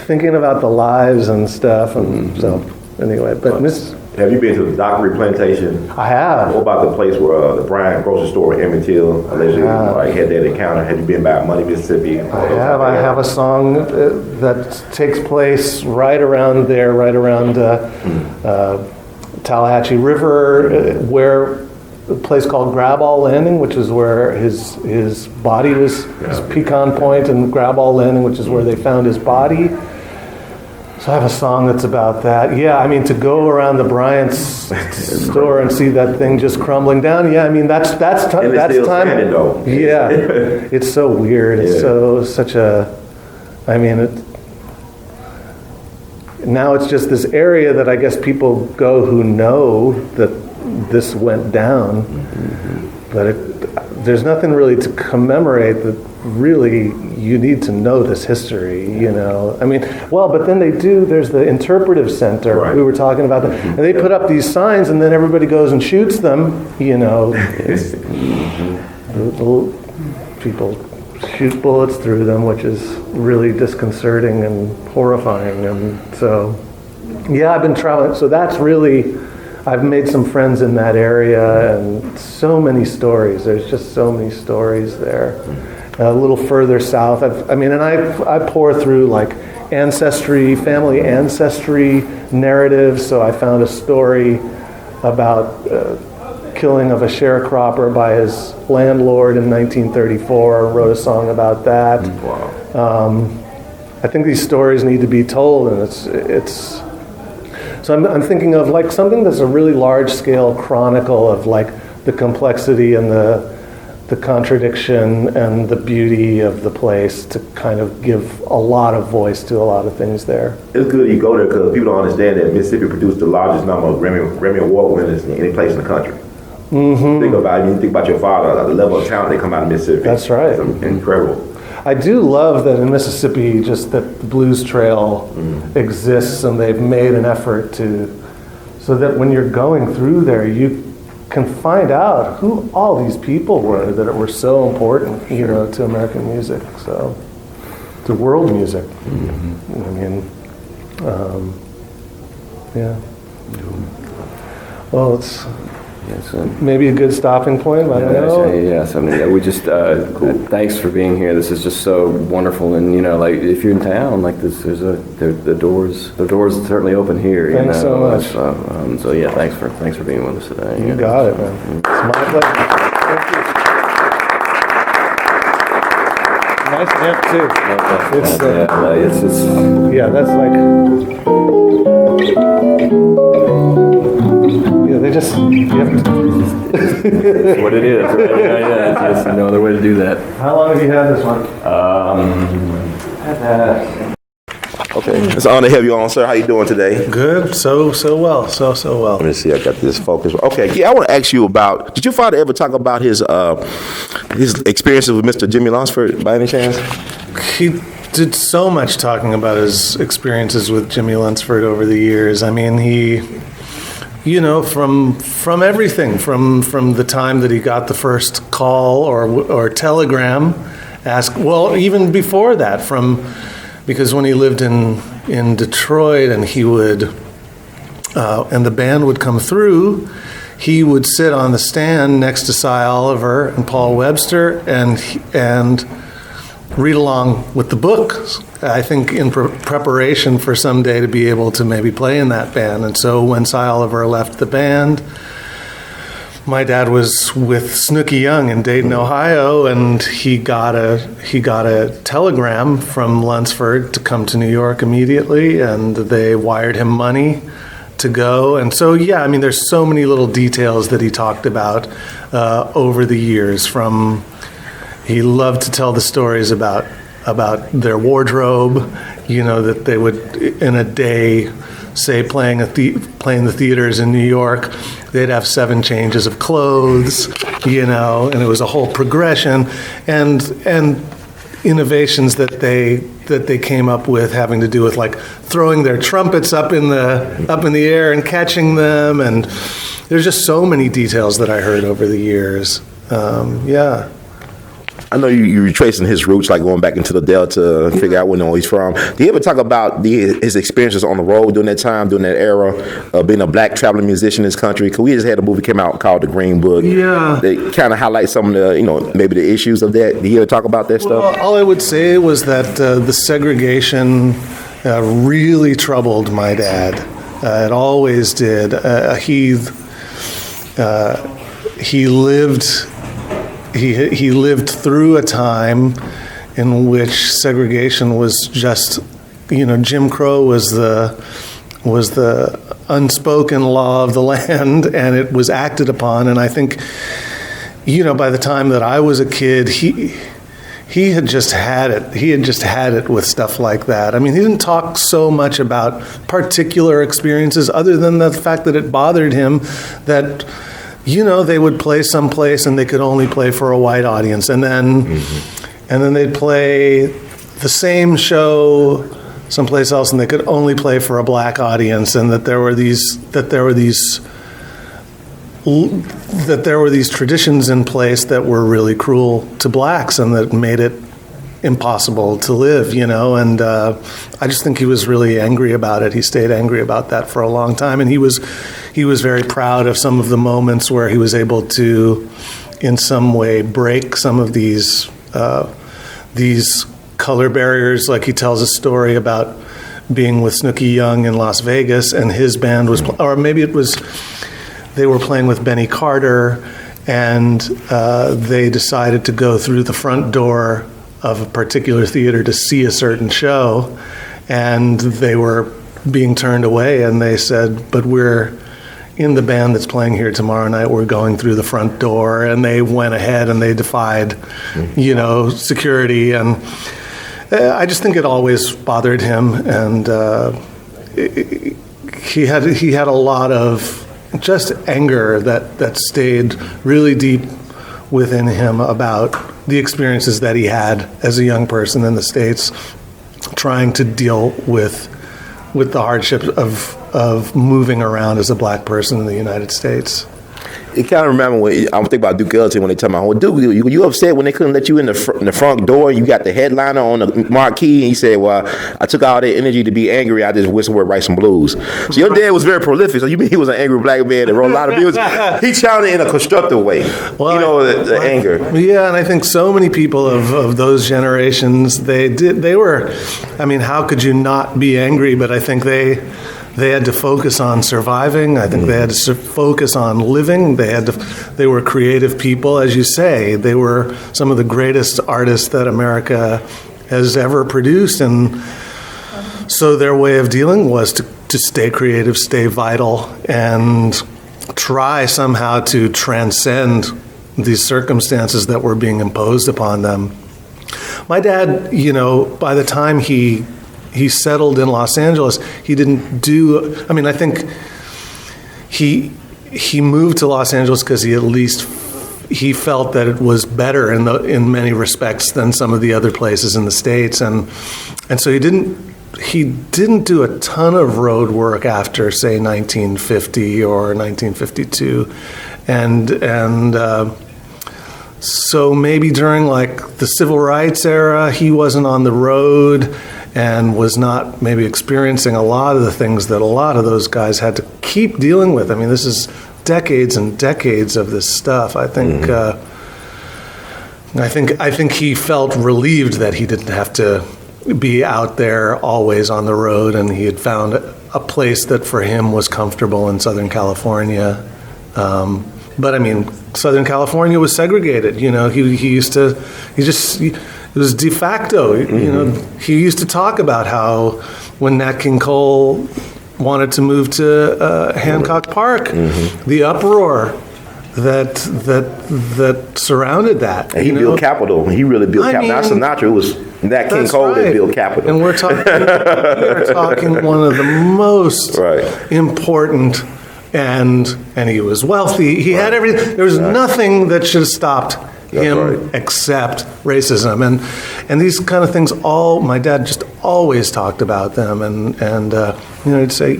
thinking about the lives and stuff. And so, anyway, but Have you been to the Dockery Plantation? I have. What about the place where the Bryant grocery store in Emmett Till allegedly had that encounter? Have you been by Money, Mississippi? I have a song that takes place right around there, right around Tallahatchie River, where a place called Grab-All Landing, which is where his body was, his Pecan Point, and Grab-All Landing, which is where they found his body. So I have a song that's about that. Yeah, I mean, to go around the Bryant's store and see that thing just crumbling down. Yeah, I mean, that's still time. Standing, though. Yeah, it's so weird. It's such a. I mean, now it's just this area that I guess people go who know that this went down, but there's nothing really to commemorate that. Really, you need to know this history, I mean, well, but then they do, there's the interpretive center. Right. We were talking about that. And they put up these signs, and then everybody goes and shoots them, People shoot bullets through them, which is really disconcerting and horrifying. And so, yeah, I've been traveling. So that's really, I've made some friends in that area, and so many stories. There's just so many stories there. A little further south, I pour through like family ancestry narratives. So I found a story about killing of a sharecropper by his landlord in 1934. Wrote a song about that. Wow. I think these stories need to be told, and it's. So I'm thinking of like something that's a really large scale chronicle of like the complexity and the contradiction and the beauty of the place, to kind of give a lot of voice to a lot of things there. It's good you go there because people don't understand that Mississippi produced the largest number of Grammy Award winners in any place in the country. Mm-hmm. Think about it, you think about your father, the level of talent that come out of Mississippi. That's right. It's incredible. I do love that in Mississippi, just that the blues trail exists, and they've made an effort so that when you're going through there, you can find out who all these people were that were so important, to American music, so to world music. Mm-hmm. I mean, yeah. Well, it's maybe a good stopping point. I don't know. Yes, we just thanks for being here. This is just so wonderful, and like if you're in town, like this, the doors certainly open here. Thanks so much. So yeah, thanks for being with us today. You got it, man. It's my pleasure. Thank you. Nice amp too. That's like. They just, you have to. That's what it is, right? Yeah, just no other way to do that. How long have you had this one? Okay, it's an honor to have you on, sir. How you doing today? Good, so well. Let me see, I got this focus. Okay, I want to ask you about, did your father ever talk about his experiences with Mr. Jimmy Lunceford by any chance? He did so much talking about his experiences with Jimmy Lunceford over the years. I mean, he... from everything, from the time that he got the first call or telegram, even before that, because when he lived in Detroit and he would, and the band would come through, he would sit on the stand next to Cy Oliver and Paul Webster and read along with the book, I think in preparation for someday to be able to maybe play in that band. And so when Cy Oliver left the band, my dad was with Snooky Young in Dayton, Ohio, and he got a telegram from Lunceford to come to New York immediately, and they wired him money to go. And so, yeah, I mean, there's so many little details that he talked about over the years. He loved to tell the stories about their wardrobe, that they would, in a day, say playing the theaters in New York, they'd have 7 changes of clothes, and it was a whole progression and innovations that they came up with having to do with like throwing their trumpets up in the air and catching them, and there's just so many details that I heard over the years. I know you're retracing his roots, like going back into the Delta, figure out where he's from. Do you ever talk about his experiences on the road during that time, during that era of being a black traveling musician in this country? Because we just had a movie came out called The Green Book. Yeah. They kind of highlight some of the, maybe the issues of that. Do you ever talk about that stuff? All I would say was that the segregation really troubled my dad. It always did. He lived through a time in which segregation was just, Jim Crow was the unspoken law of the land, and it was acted upon. And I think, by the time that I was a kid, he had just had it. He had just had it with stuff like that. I mean, he didn't talk so much about particular experiences other than the fact that it bothered him that they would play someplace and they could only play for a white audience, and then they'd play the same show someplace else and they could only play for a black audience, and that there were these traditions in place that were really cruel to blacks and that made it impossible to live, and I just think he was really angry about it. He stayed angry about that for a long time, and he was very proud of some of the moments where he was able to, in some way, break some of these color barriers. Like he tells a story about being with Snooky Young in Las Vegas, and his band was, or maybe it was, they were playing with Benny Carter, and they decided to go through the front door of a particular theater to see a certain show, and they were being turned away, and they said, but we're in the band that's playing here tomorrow night, we're going through the front door, and they went ahead and they defied, security, and I just think it always bothered him, and he had a lot of just anger that stayed really deep within him about the experiences that he had as a young person in the States, trying to deal with the hardships of moving around as a black person in the United States. It kind of remember when I'm thinking about Duke Ellington when they tell me, "Oh, Duke, you upset when they couldn't let you in the front door? You got the headliner on the marquee." And he said, "Well, I took all that energy to be angry. I just whistled and write some blues." So your dad was very prolific. So you mean he was an angry black man that wrote a lot of music? He channeled it in a constructive way. Well, the anger. Yeah, and I think so many people of those generations, they were. I mean, how could you not be angry? But I think they had to focus on surviving. I think they had to focus on living. They were creative people, as you say. They were some of the greatest artists that America has ever produced, and so their way of dealing was to stay creative, stay vital, and try somehow to transcend these circumstances that were being imposed upon them. My dad, by the time he settled in Los Angeles, he didn't do, I think he moved to Los Angeles because he felt that it was better in many respects than some of the other places in the States, and so he didn't do a ton of road work after, say, 1950 or 1952, and so maybe during like the civil rights era, he wasn't on the road and was not maybe experiencing a lot of the things that a lot of those guys had to keep dealing with. I mean, this is decades and decades of this stuff. I think I think he felt relieved that he didn't have to be out there always on the road, and he had found a place that for him was comfortable in Southern California. But I mean, Southern California was segregated. It was de facto. He used to talk about how when Nat King Cole wanted to move to Hancock Park, the uproar that surrounded that. And he built Capitol. He really built Capitol. Not Sinatra. It was Nat King Cole that built Capitol. And we are talking one of the most important, and he was wealthy. He had everything. There was nothing that should have stopped him except racism. And these kind of things, my dad just always talked about them. And he'd say,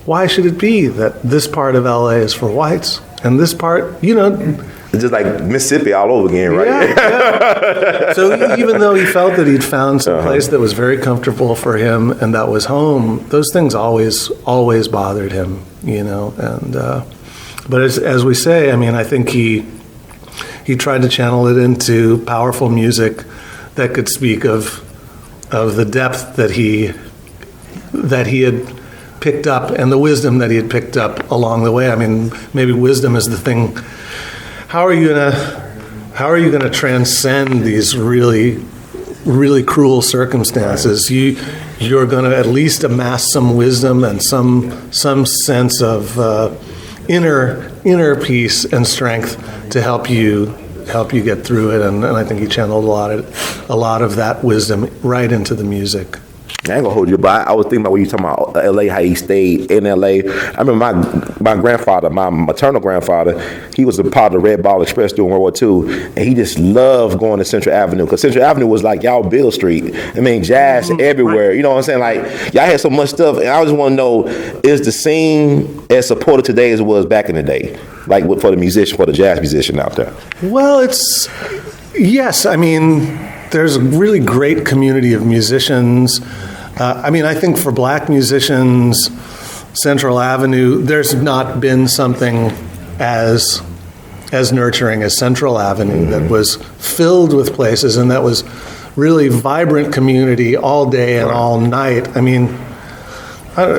why should it be that this part of LA is for whites and this part, It's just like Mississippi all over again, right? Yeah. So even though he felt that he'd found some place that was very comfortable for him and that was home, those things always bothered him, And but as we say, I think he tried to channel it into powerful music that could speak of the depth that he had picked up and the wisdom that he had picked up along the way. Maybe wisdom is the thing. How are you gonna transcend these really, really cruel circumstances? You're gonna at least amass some wisdom and some sense of inner peace and strength to help you get through it. And I think he channeled a lot of that wisdom right into the music. I ain't gonna hold you, but I was thinking about when you talking about L.A., how he stayed in L.A. I remember my grandfather, my maternal grandfather, he was a part of the Red Ball Express during World War II, and he just loved going to Central Avenue, because Central Avenue was like y'all Beale Street. Jazz everywhere. You know what I'm saying? Like, y'all had so much stuff, and I just want to know, is the scene as supported today as it was back in the day? Like for the jazz musician out there? Well, yes. There's a really great community of musicians. I think for black musicians, Central Avenue, there's not been something as nurturing as Central Avenue that was filled with places and that was really vibrant community all day and all night.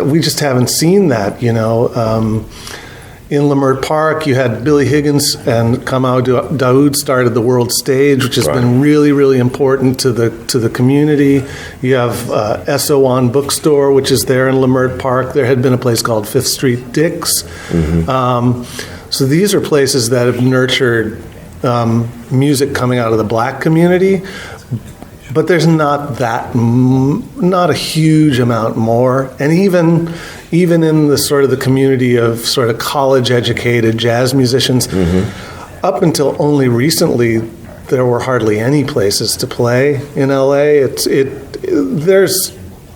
We just haven't seen that, In Leimert Park, you had Billy Higgins and Kamau Daoud started the World Stage, which has been really, really important to the community. You have SO1 Bookstore, which is there in Leimert Park. There had been a place called Fifth Street Dick's. So these are places that have nurtured music coming out of the black community. But there's not a huge amount more. And even in the sort of the community of sort of college-educated jazz musicians, up until only recently, there were hardly any places to play in LA.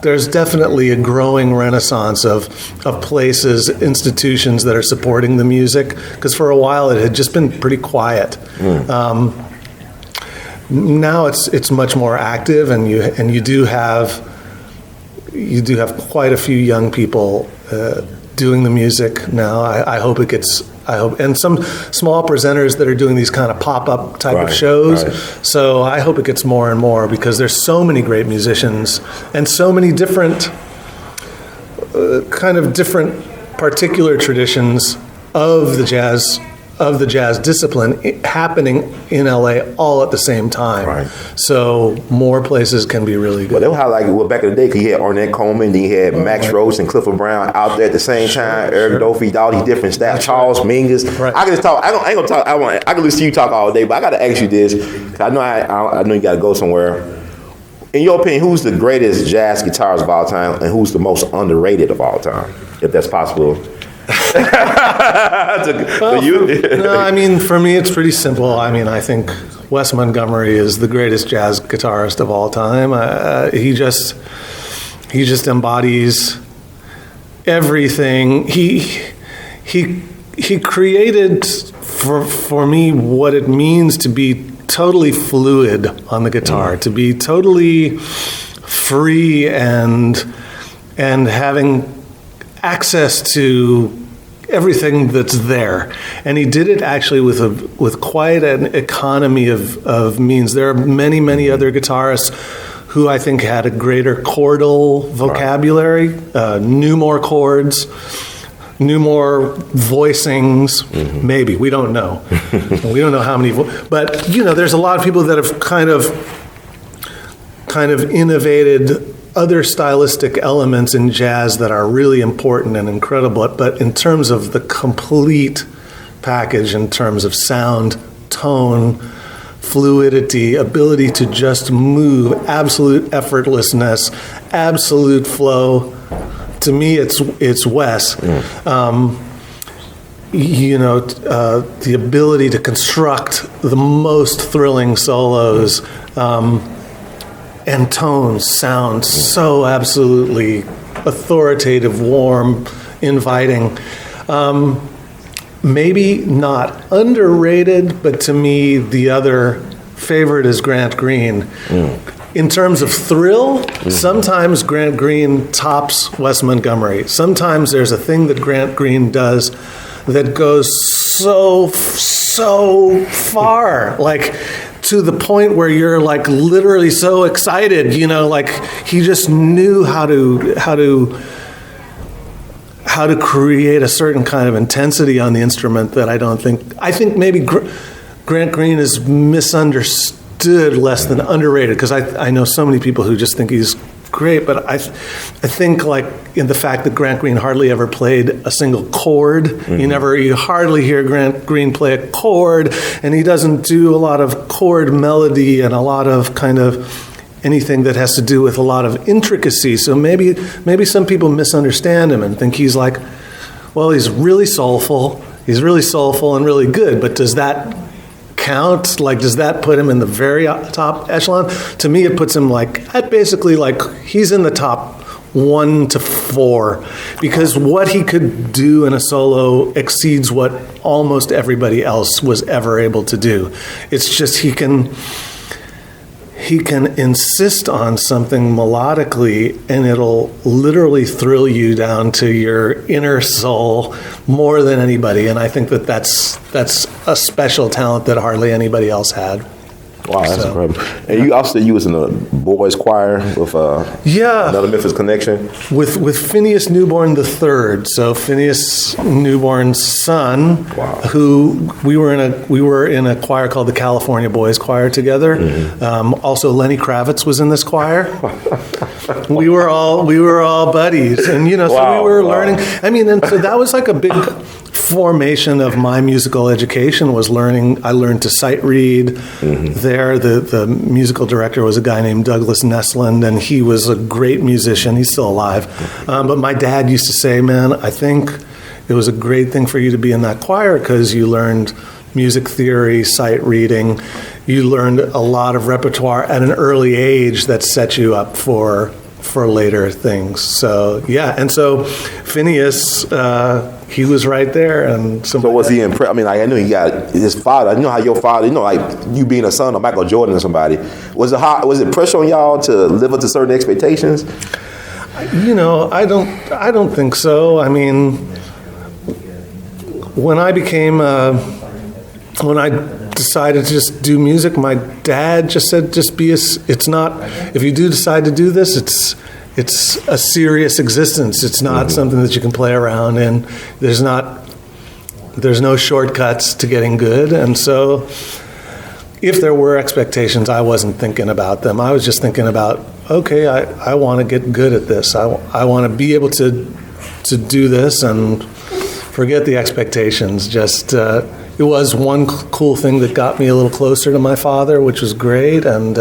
There's definitely a growing renaissance of places, institutions that are supporting the music, because for a while it had just been pretty quiet. Now it's much more active, and you do have quite a few young people doing the music now. I hope, and some small presenters that are doing these kind of pop-up type of shows. So I hope it gets more and more, because there's so many great musicians and so many different different particular traditions of the jazz discipline happening in LA all at the same time. So more places can be really good. Well, they were how back in the day, because you had Ornette Coleman, then you had Max Roach and Clifford Brown out there at the same time, Eric Dolphy, all these different staff, Charles Mingus. I can just talk. I ain't gonna talk. I can listen to you talk all day, but I got to ask you this, because I know you got to go somewhere. In your opinion, who's the greatest jazz guitarist of all time, and who's the most underrated of all time, if that's possible? For me, it's pretty simple. I think Wes Montgomery is the greatest jazz guitarist of all time. He just embodies everything. He created for me what it means to be totally fluid on the guitar, to be totally free and having access to everything that's there. And he did it actually with quite an economy of means. There are many, many other guitarists who I think had a greater chordal vocabulary, knew more chords, knew more voicings, maybe. We don't know. We don't know how many. But, there's a lot of people that have kind of innovated other stylistic elements in jazz that are really important and incredible. But in terms of the complete package in terms of sound, tone, fluidity, ability to just move, absolute effortlessness, absolute flow. To me, it's Wes. The ability to construct the most thrilling solos and tones sound so absolutely authoritative, warm, inviting. Maybe not underrated, but to me, the other favorite is Grant Green. In terms of thrill, sometimes Grant Green tops Wes Montgomery. Sometimes there's a thing that Grant Green does that goes so far, like to the point where you're like literally so excited, like he just knew how to create a certain kind of intensity on the instrument that I think maybe Grant Green is misunderstood less than underrated, because I know so many people who just think he's great, but I think like in the fact that Grant Green hardly ever played a single chord. You hardly hear Grant Green play a chord, and he doesn't do a lot of chord melody and a lot of kind of anything that has to do with a lot of intricacy. So maybe some people misunderstand him and think he's like, well, he's really soulful and really good, but does that count? Like, does that put him in the very top echelon? To me, it puts him basically he's in the top 1 to 4, because what he could do in a solo exceeds what almost everybody else was ever able to do. It's just he can insist on something melodically, and it'll literally thrill you down to your inner soul more than anybody. And I think that's a special talent that hardly anybody else had. Wow, that's incredible. And you also said you was in a boys choir with another Memphis connection? With Phineas Newborn III. So Phineas Newborn's son, who we were in a choir called the California Boys Choir together. Also, Lenny Kravitz was in this choir. we were all buddies, and so we were learning. I mean, and so that was like a big formation of my musical education, was learning. I learned to sight read. There, the musical director was a guy named Douglas Nesland, and he was a great musician. He's still alive. But my dad used to say, man, I think it was a great thing for you to be in that choir, because you learned music theory, sight reading. You learned a lot of repertoire at an early age that set you up for later things. So yeah, and so Phineas, he was right there. And so was he impressed? I mean, I knew he got his father. I know how your father, like you being a son of Michael Jordan or somebody. Was it pressure on y'all to live up to certain expectations? I don't think so. I mean, when I decided to just do music, my dad just said, if you do decide to do this, it's a serious existence. It's not something that you can play around in. There's no shortcuts to getting good. And so if there were expectations, I wasn't thinking about them. I was just thinking about, okay, I want to get good at this. I want to be able to do this and forget the expectations. Just it was one cool thing that got me a little closer to my father, which was great, and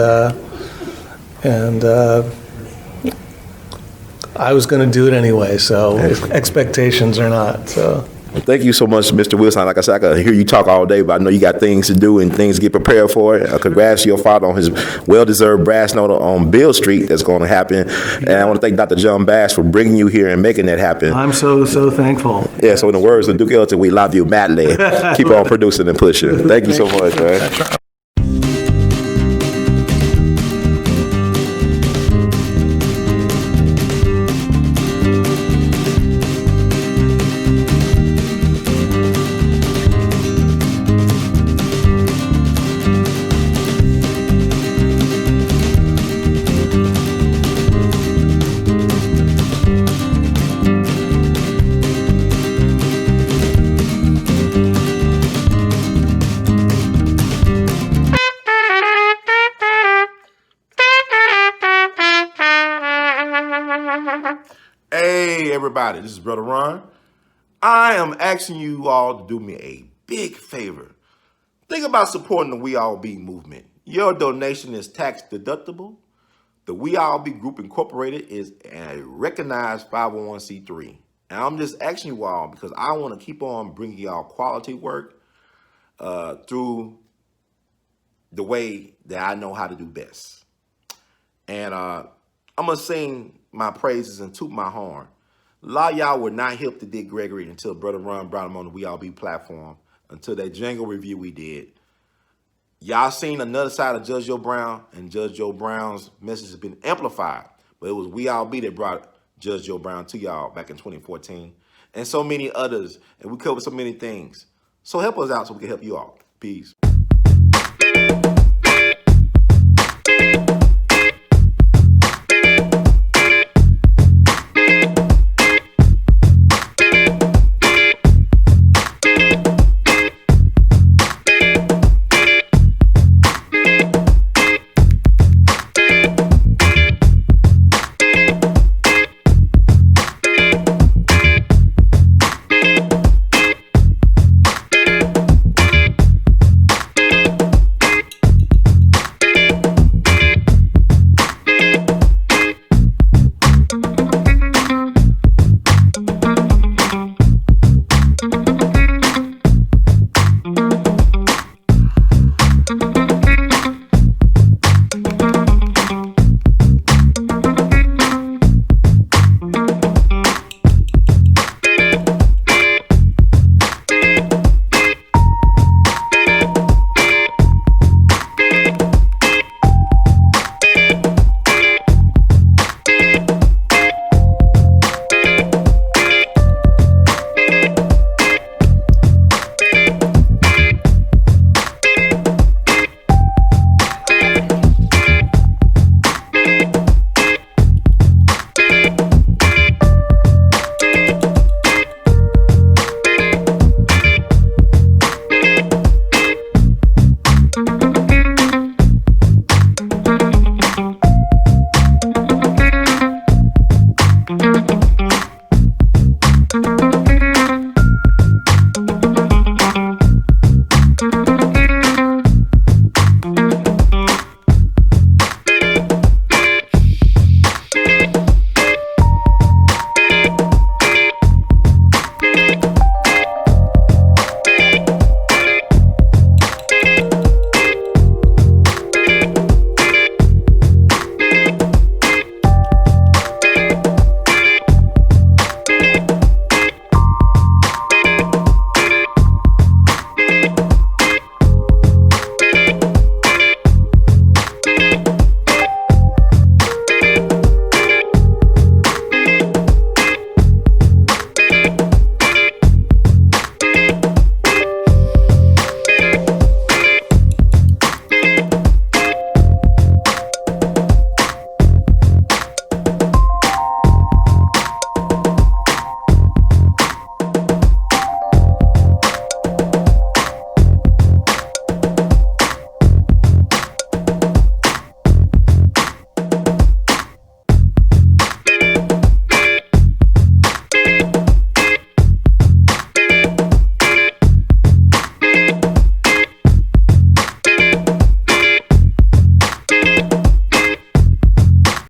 I was going to do it anyway. So expectations or not. So. Well, thank you so much, Mr. Wilson. Like I said, I could hear you talk all day, but I know you got things to do and things to get prepared for. Congrats to your father on his well-deserved brass note on Bill Street that's going to happen. And I want to thank Dr. John Bass for bringing you here and making that happen. I'm so thankful. Yeah, so in the words of Duke Ellington, we love you madly. Keep on producing and pushing. Thank you so much, man. Hey, everybody, this is Brother Ron. I am asking you all to do me a big favor. Think about supporting the We All Be movement. Your donation is tax deductible. The We All Be Group Incorporated is a recognized 501c3. And I'm just asking you all because I want to keep on bringing y'all quality work through the way that I know how to do best. And I'm going to sing my praises and toot my horn. A lot of y'all were not hip to Dick Gregory until Brother Ron brought him on the We All Be platform, until that jingle review we did. Y'all seen another side of Judge Joe Brown, and Judge Joe Brown's message has been amplified. But it was We All Be that brought Judge Joe Brown to y'all back in 2014. And so many others. And we covered so many things. So help us out so we can help you all. Peace.